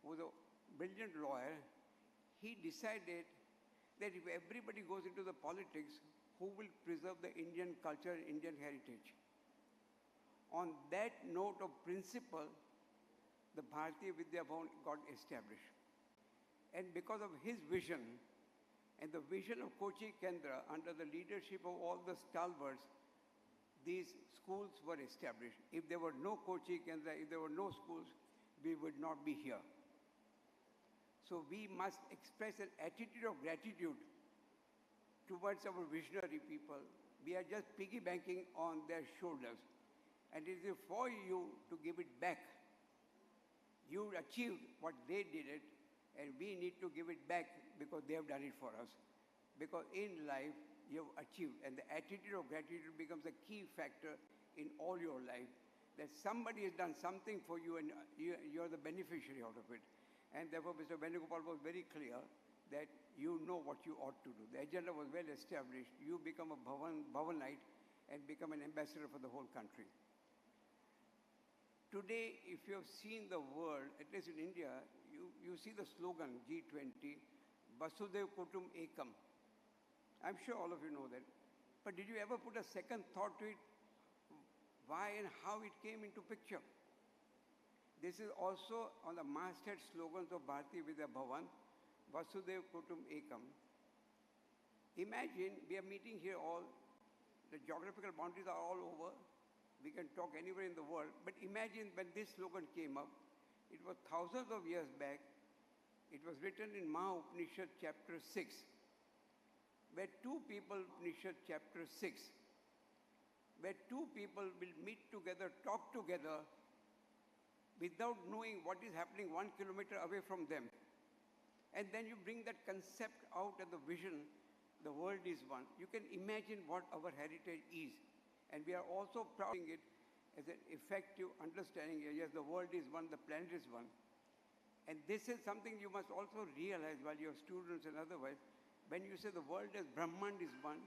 who was a brilliant lawyer. He decided that if everybody goes into the politics, who will preserve the Indian culture and Indian heritage? On that note of principle, the Bharatiya Vidya Bhavan got established. And because of his vision and the vision of Kochi Kendra under the leadership of all the stalwarts, these schools were established. If there were no Kochi Kendra, if there were no schools, we would not be here. So we must express an attitude of gratitude towards our visionary people. We are just piggybanking on their shoulders. And it is for you to give it back. You achieved what they did it, and we need to give it back because they have done it for us. Because in life, you have achieved, and the attitude of gratitude becomes a key factor in all your life, that somebody has done something for you and you're the beneficiary out of it. And therefore, Mr. Venugopal was very clear that you know what you ought to do. The agenda was well established. You become a Bhavanite and become an ambassador for the whole country. Today, if you have seen the world, at least in India, you see the slogan G20, Vasudhaiva Kutum Ekam. I'm sure all of you know that. But did you ever put a second thought to it? Why and how it came into picture? This is also on the masthead slogans of Bharatiya Vidya Bhavan, Vasudhaiva Kutum Ekam. Imagine we are meeting here all, the geographical boundaries are all over. We can talk anywhere in the world, but imagine when this slogan came up, it was thousands of years back. It was written in Maha Upanishad chapter 6, where two people, Upanishad chapter 6, where two people will meet together, talk together, without knowing what is happening 1 kilometer away from them. And then you bring that concept out as the vision, the world is one. You can imagine what our heritage is. And we are also proud of it as an effective understanding. Yes, the world is one, the planet is one. And this is something you must also realize while you're students and otherwise. When you say the world as Brahman is one,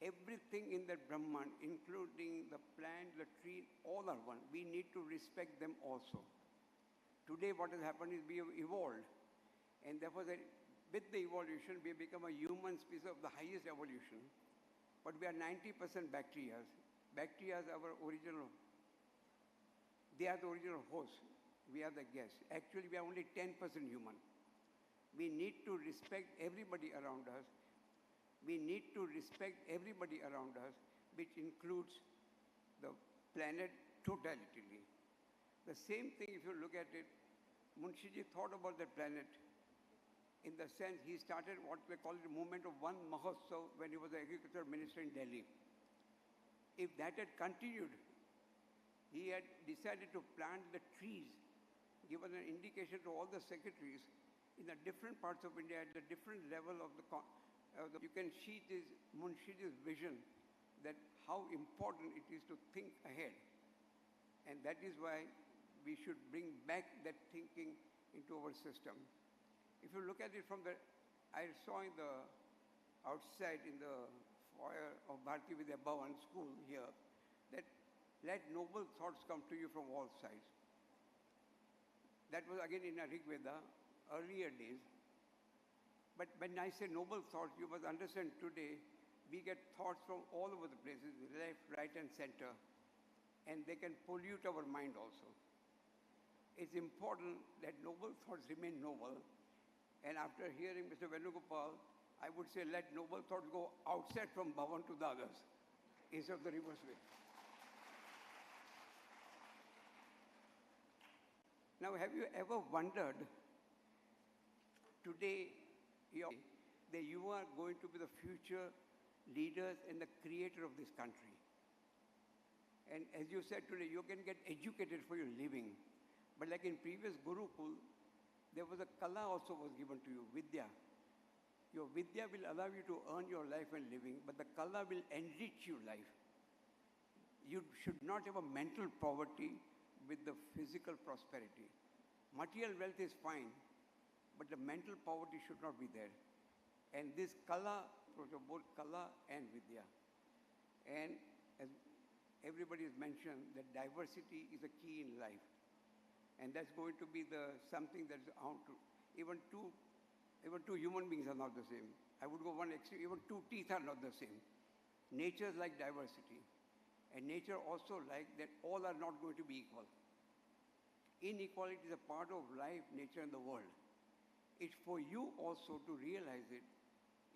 everything in that Brahman, including the plant, the tree, all are one. We need to respect them also. Today what has happened is we have evolved. And therefore, with the evolution, we have become a human species of the highest evolution. But we are 90% bacteria. bacteria are our original, they are the original host. We are the guests. Actually, we are only 10% human. We need to respect everybody around us. We need to respect everybody around us, which includes the planet totality. The same thing, if you look at it, Munshiji thought about the planet in the sense he started what we call the movement of one Mahotsav when he was the agriculture minister in Delhi. If that had continued, he had decided to plant the trees, given an indication to all the secretaries in the different parts of India at the different level of you can see this Munshiji's vision that how important it is to think ahead. And that is why we should bring back that thinking into our system. If you look at it from I saw in the outside in the foyer of Bharati Vidya Bhavan school here, that let noble thoughts come to you from all sides. That was again in a Rig Veda, earlier days. But when I say noble thoughts, you must understand today, we get thoughts from all over the places, left, right, and center, and they can pollute our mind also. It's important that noble thoughts remain noble. And after hearing Mr. Venugopal, I would say let noble thoughts go outside from Bhavan to the others, instead of the reverse way. Now, have you ever wondered today that you are going to be the future leaders and the creator of this country? And as you said today, you can get educated for your living. But like in previous Gurukul, there was a kala also was given to you, Vidya. Your Vidya will allow you to earn your life and living, but the kala will enrich your life. You should not have a mental poverty with the physical prosperity. Material wealth is fine, but the mental poverty should not be there. And this kala, both kala and Vidya. And as everybody has mentioned, that diversity is a key in life. And that's going to be something that's out to, even two human beings are not the same. I would go one extreme, even two teeth are not the same. Nature is like diversity. And nature also like that all are not going to be equal. Inequality is a part of life, nature, and the world. It's for you also to realize it.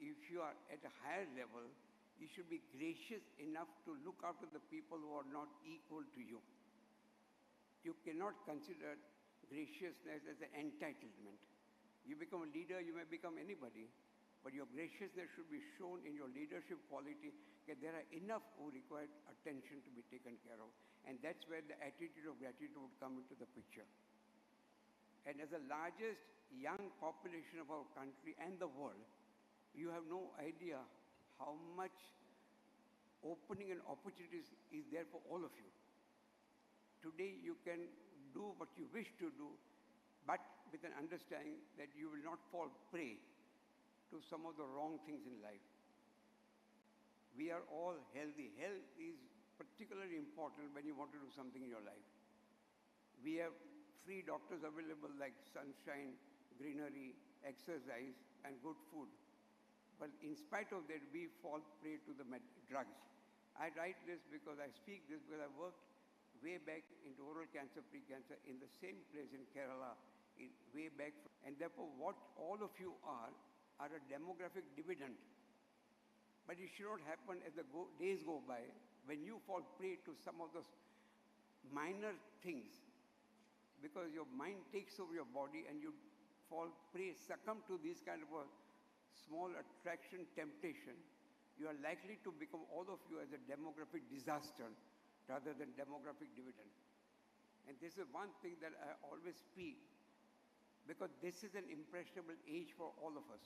If you are at a higher level, you should be gracious enough to look after the people who are not equal to you. You cannot consider graciousness as an entitlement. You become a leader, you may become anybody, but your graciousness should be shown in your leadership quality that there are enough who require attention to be taken care of. And that's where the attitude of gratitude would come into the picture. And as the largest young population of our country and the world, you have no idea how much opening and opportunities is there for all of you. Today you can do what you wish to do, but with an understanding that you will not fall prey to some of the wrong things in life. We are all healthy. Health is particularly important when you want to do something in your life. We have free doctors available like sunshine, greenery, exercise, and good food. But in spite of that, we fall prey to the drugs. I write this because I speak this because I worked way back into oral cancer, pre-cancer in the same place in Kerala, way back. And therefore, what all of you are a demographic dividend. But it should not happen as the days go by, when you fall prey to some of those minor things, because your mind takes over your body and you fall prey, succumb to these kind of a small attraction, temptation, you are likely to become, all of you, as a demographic disaster rather than demographic dividend. And this is one thing that I always speak, because this is an impressionable age for all of us.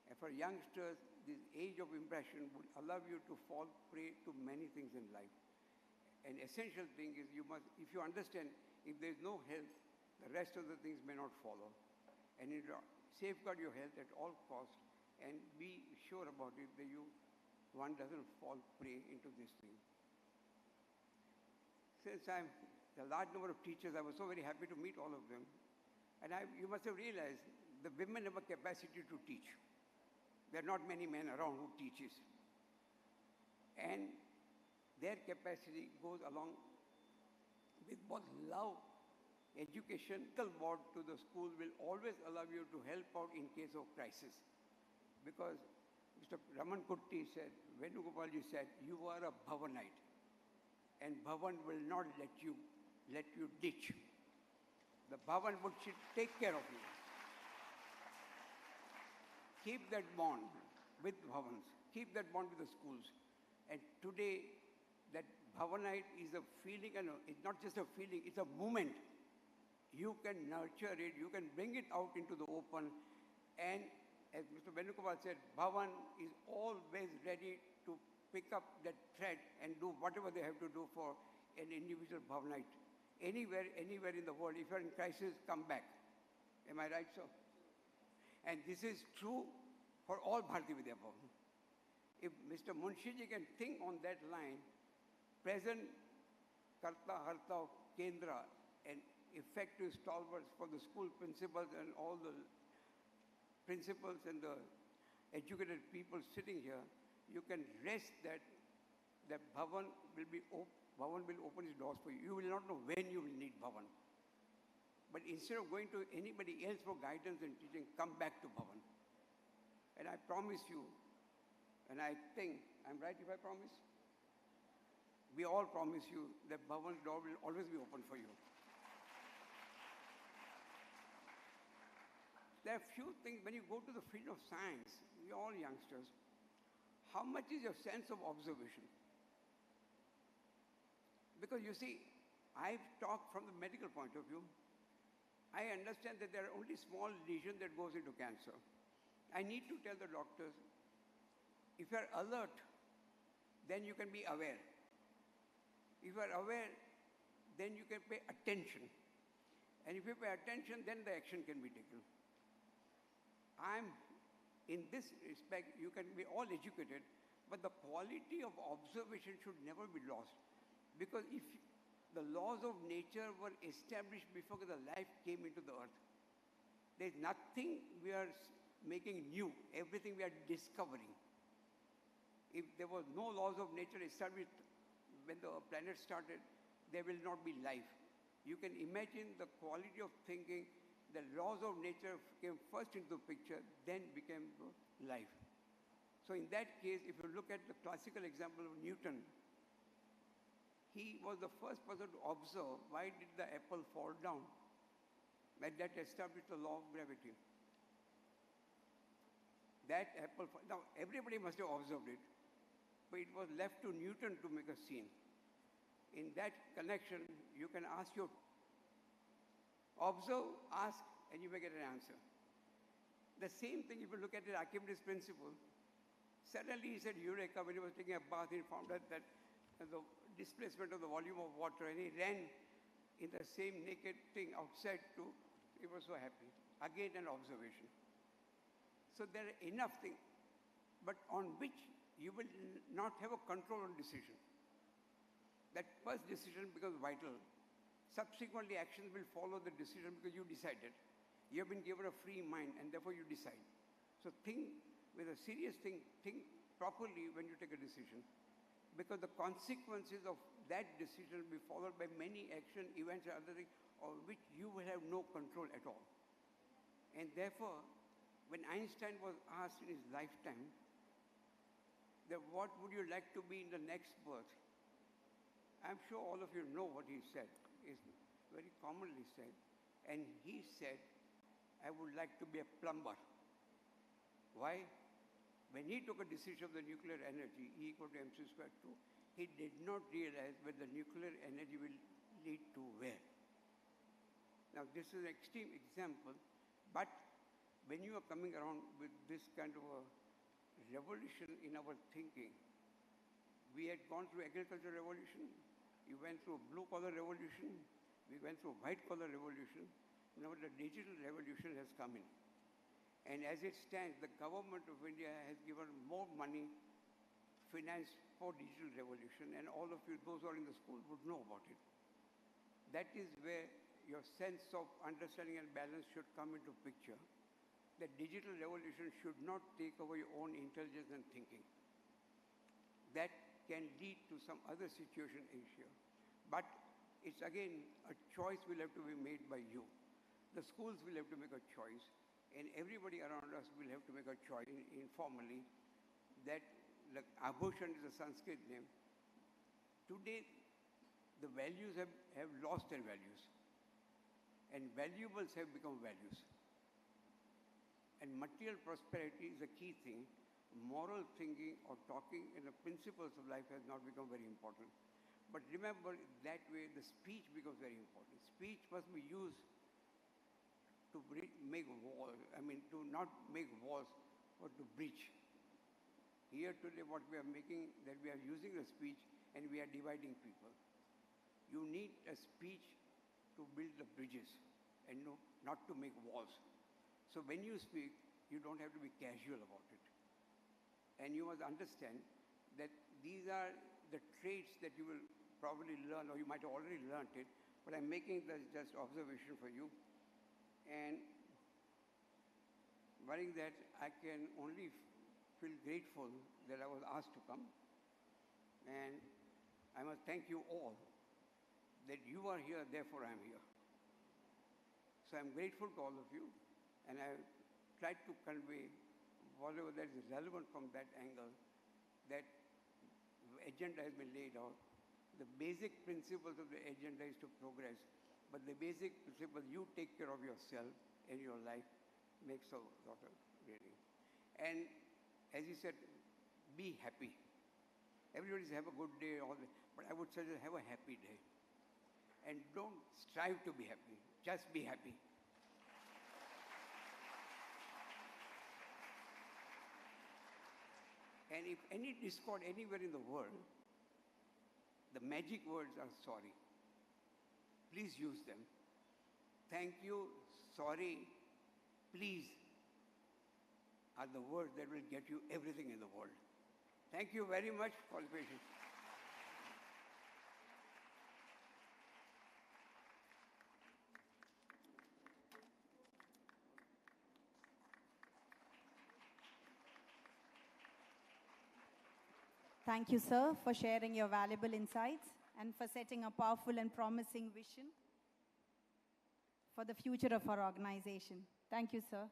And for youngsters, this age of impression would allow you to fall prey to many things in life. An essential thing is you must, if you understand, if there is no health, the rest of the things may not follow. And you safeguard your health at all costs and be sure about it that one doesn't fall prey into this thing. Since I'm a large number of teachers, I was so very happy to meet all of them. And you must have realized the women have a capacity to teach. There are not many men around who teaches. And their capacity goes along with both love, educational ward to the school will always allow you to help out in case of crisis. Because Mr. Raman Kutty said, Venugopalji said, you are a Bhavanite. And Bhavan will not let you ditch. The Bhavan would take care of you. Keep that bond with Bhavans. Keep that bond with the schools. And today, that Bhavanite is a feeling, and it's not just a feeling, it's a movement. You can nurture it, you can bring it out into the open. And as Mr. Venugopal said, Bhavan is always ready to pick up that thread and do whatever they have to do for an individual Bhavanite. Anywhere in the world, if you're in crisis, come back. Am I right, sir? And this is true for all Bharati Vidya Bhavan. If Mr. Munshiji can think on that line, present Karta Harta of Kendra and effective stalwarts for the school principals and all the principals and the educated people sitting here, you can rest that Bhavan will open its doors for you. You will not know when you will need Bhavan. But instead of going to anybody else for guidance and teaching, come back to Bhavan. And I promise you, and I think, I'm right if I promise? We all promise you that Bhavan's door will always be open for you. There are few things, when you go to the field of science, we're all youngsters, how much is your sense of observation? Because you see, I've talked from the medical point of view. I understand that there are only small lesions that goes into cancer. I need to tell the doctors, if you're alert, then you can be aware. If you're aware, then you can pay attention. And if you pay attention, then the action can be taken. In this respect, you can be all educated, but the quality of observation should never be lost. Because if the laws of nature were established before the life came into the earth, there's nothing we are making new, everything we are discovering. If there was no laws of nature established when the planet started, there will not be life. You can imagine the quality of thinking. The laws of nature came first into the picture, then became life. So in that case, if you look at the classical example of Newton, he was the first person to observe why did the apple fall down. And that established the law of gravity. That apple, now everybody must have observed it, but it was left to Newton to make a scene. In that connection, you can ask your observe, ask, and you may get an answer. The same thing if you look at the Archimedes principle. Suddenly he said Eureka when he was taking a bath. He found out that the displacement of the volume of water, and he ran in the same naked thing outside too. He was so happy. Again an observation. So there are enough things, but on which you will not have a control on decision. That first decision becomes vital. Subsequently, actions will follow the decision because you decided. You have been given a free mind and therefore you decide. So think with a serious thing, think properly when you take a decision. Because the consequences of that decision will be followed by many action, events, and other things of which you will have no control at all. And therefore, when Einstein was asked in his lifetime, that what would you like to be in the next birth? I'm sure all of you know what he said. It's very commonly said. And he said, I would like to be a plumber. Why? When he took a decision of the nuclear energy, E equal to mc squared 2, he did not realize where the nuclear energy will lead to where. Now, this is an extreme example, but when you are coming around with this kind of a revolution in our thinking, we had gone through agricultural revolution, you went through a blue-collar revolution, we went through a white-collar revolution, now the digital revolution has come in. And as it stands, the government of India has given more money, finance for digital revolution, and all of you, those who are in the school, would know about it. That is where your sense of understanding and balance should come into picture. The digital revolution should not take over your own intelligence and thinking. That can lead to some other situation in Asia. But it's again a choice will have to be made by you. The schools will have to make a choice, and everybody around us will have to make a choice informally that like abortion is a Sanskrit name. Today, the values have lost their values, and valuables have become values. And material prosperity is a key thing. Moral thinking or talking and the principles of life has not become very important. But remember, that way the speech becomes very important. Speech must be used to make walls, to not make walls, but to breach. Here today what we are making, that we are using the speech and we are dividing people. You need a speech to build the bridges and not to make walls. So when you speak, you don't have to be casual about it. And you must understand that these are the traits that you will probably learn, or you might have already learned it, but I'm making this just observation for you. And worrying that I can only feel grateful that I was asked to come. And I must thank you all that you are here, therefore I'm here. So I'm grateful to all of you, and I tried to convey whatever that is relevant from that angle, that agenda has been laid out. The basic principles of the agenda is to progress, but the basic principle, you take care of yourself and your life, makes a lot of really. And as you said, be happy. Everybody says have a good day, but I would suggest have a happy day. And don't strive to be happy, just be happy. And if any discord anywhere in the world, the magic words are sorry. Please use them. Thank you, sorry, please are the words that will get you everything in the world. Thank you very much for the patience. Thank you, sir, for sharing your valuable insights and for setting a powerful and promising vision for the future of our organization. Thank you, sir.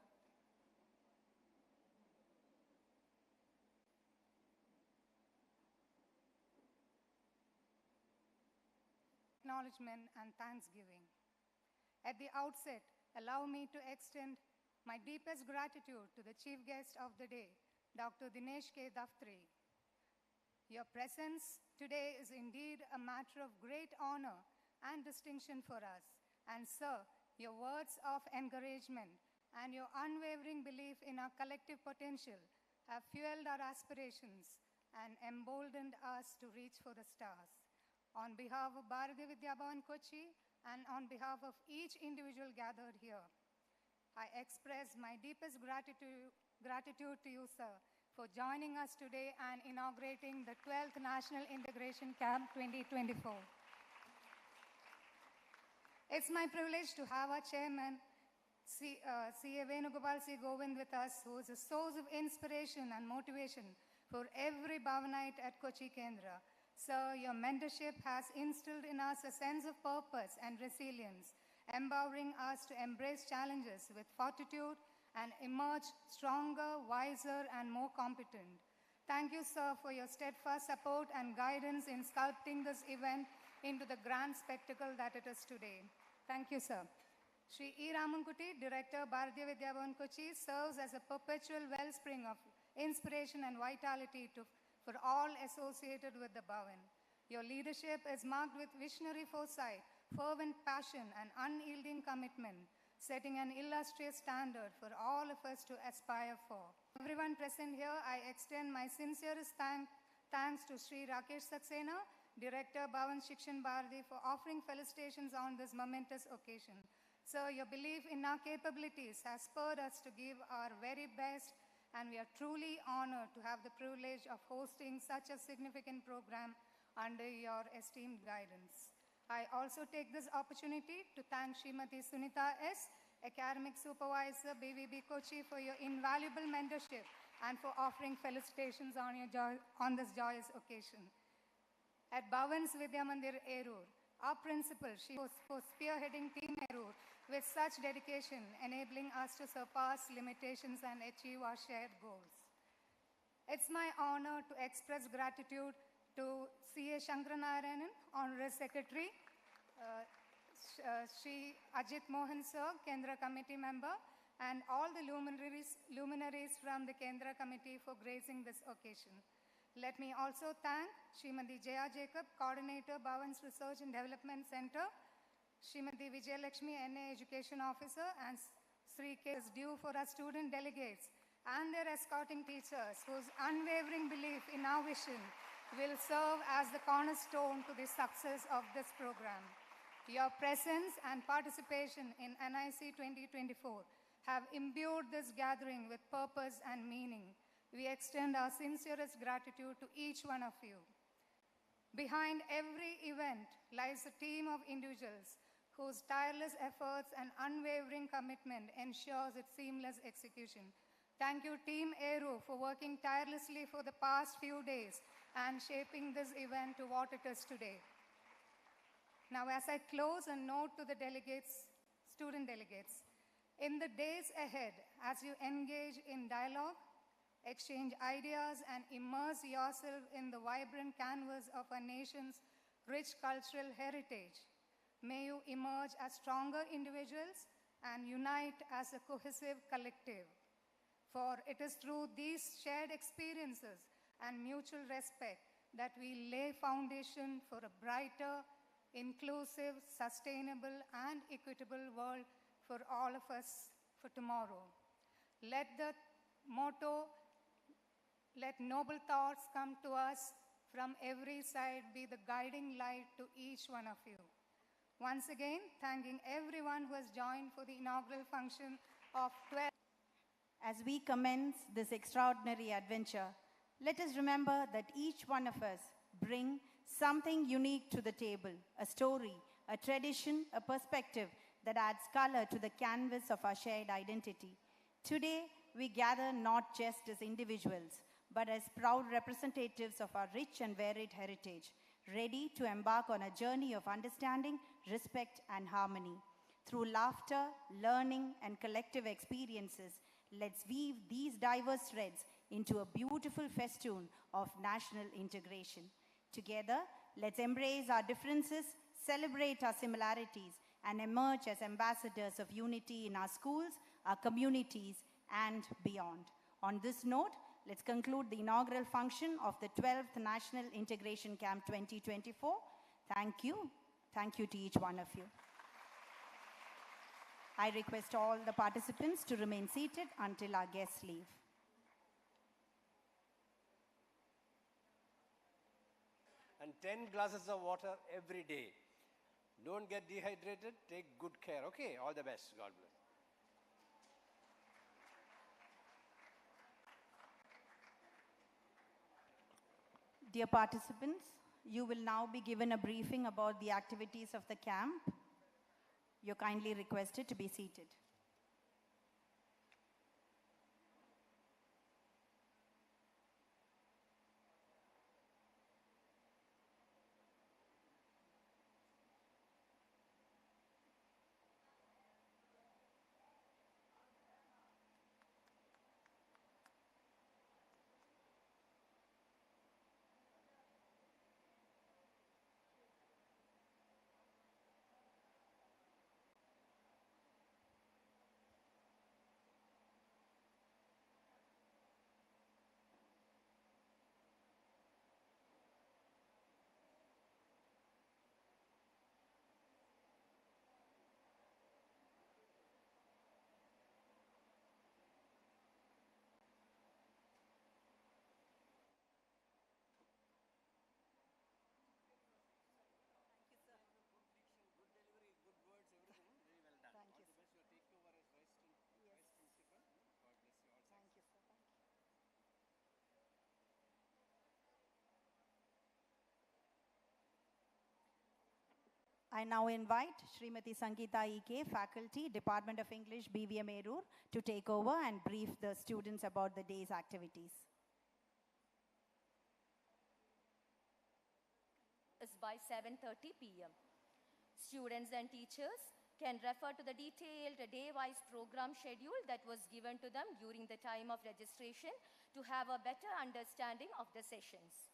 Acknowledgement and thanksgiving. At the outset, allow me to extend my deepest gratitude to the chief guest of the day, Dr. Dinesh K. Daftari. Your presence today is indeed a matter of great honor and distinction for us. And sir, your words of encouragement and your unwavering belief in our collective potential have fueled our aspirations and emboldened us to reach for the stars. On behalf of Vidya Kochi and on behalf of each individual gathered here, I express my deepest gratitude to you, sir, for joining us today and inaugurating the 12th National Integration Camp 2024. It's my privilege to have our chairman, C.A. Venugopal C. Govind with us, who is a source of inspiration and motivation for every Bhavanite at Kochi Kendra. Sir, your mentorship has instilled in us a sense of purpose and resilience, empowering us to embrace challenges with fortitude and emerge stronger, wiser, and more competent. Thank you, sir, for your steadfast support and guidance in sculpting this event into the grand spectacle that it is today. Thank you, sir. Shri E. Ramankuti, Director, Bharatiya Vidya Bhavan Kochi, serves as a perpetual wellspring of inspiration and vitality for all associated with the Bhavan. Your leadership is marked with visionary foresight, fervent passion, and unyielding commitment, setting an illustrious standard for all of us to aspire for. Everyone present here, I extend my sincerest thanks to Sri Rakesh Saxena, Director, Bhavan Shikshan Bharati, for offering felicitations on this momentous occasion. Sir, your belief in our capabilities has spurred us to give our very best, and we are truly honored to have the privilege of hosting such a significant program under your esteemed guidance. I also take this opportunity to thank Srimati Sunita S., Academic Supervisor, BVB Kochi, for your invaluable mentorship and for offering felicitations on this joyous occasion. At BHAVAN'S Vidya Mandir, Eroor, our principal, she was for spearheading Team Eroor with such dedication, enabling us to surpass limitations and achieve our shared goals. It's my honor to express gratitude to C.A. Shankaranarayanan, Honorary Secretary, Shri Ajit Mohan Sir, Kendra Committee Member, and all the luminaries from the Kendra Committee for gracing this occasion. Let me also thank Srimati Jaya Jacob, Coordinator, BHAVAN'S Research and Development Center, Srimati Vijay Lakshmi, NA Education Officer, and Sri K. is due for our student delegates and their escorting teachers whose unwavering belief in our vision will serve as the cornerstone to the success of this program. Your presence and participation in NIC 2024 have imbued this gathering with purpose and meaning. We extend our sincerest gratitude to each one of you. Behind every event lies a team of individuals whose tireless efforts and unwavering commitment ensures its seamless execution. Thank you, Team Eroor, for working tirelessly for the past few days and shaping this event to what it is today. Now, as I close, a note to the delegates, student delegates. In the days ahead, as you engage in dialogue, exchange ideas, and immerse yourself in the vibrant canvas of our nation's rich cultural heritage, may you emerge as stronger individuals and unite as a cohesive collective. For it is through these shared experiences and mutual respect that we lay foundation for a brighter, inclusive, sustainable, and equitable world for all of us for tomorrow. Let the motto, "Let noble thoughts come to us from every side," be the guiding light to each one of you. Once again, thanking everyone who has joined for the inaugural function of 12. As we commence this extraordinary adventure, let us remember that each one of us bring something unique to the table, a story, a tradition, a perspective that adds color to the canvas of our shared identity. Today, we gather not just as individuals, but as proud representatives of our rich and varied heritage, ready to embark on a journey of understanding, respect, and harmony. Through laughter, learning, and collective experiences, let's weave these diverse threads into a beautiful festoon of national integration. Together, let's embrace our differences, celebrate our similarities, and emerge as ambassadors of unity in our schools, our communities, and beyond. On this note, let's conclude the inaugural function of the 12th National Integration Camp 2024. Thank you. Thank you to each one of you. I request all the participants to remain seated until our guests leave. And 10 glasses of water every day. Don't get dehydrated. Take good care. Okay? All the best. God bless. Dear participants, you will now be given a briefing about the activities of the camp. You're kindly requested to be seated. I now invite Srimati Sangeeta E.K., Faculty, Department of English, BVM Eroor, to take over and brief the students about the day's activities. by 7:30 p.m. Students and teachers can refer to the detailed day-wise program schedule that was given to them during the time of registration to have a better understanding of the sessions.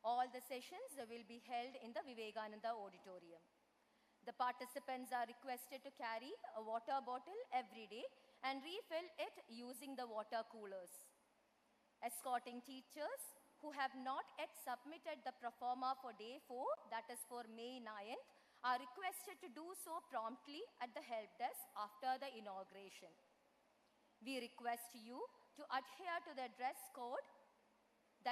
All the sessions will be held in the Vivekananda Auditorium. The participants are requested to carry a water bottle every day and refill it using the water coolers. Escorting teachers who have not yet submitted the proforma for day 4, that is for May 9th, are requested to do so promptly at the help desk after the inauguration. We request you to adhere to the dress code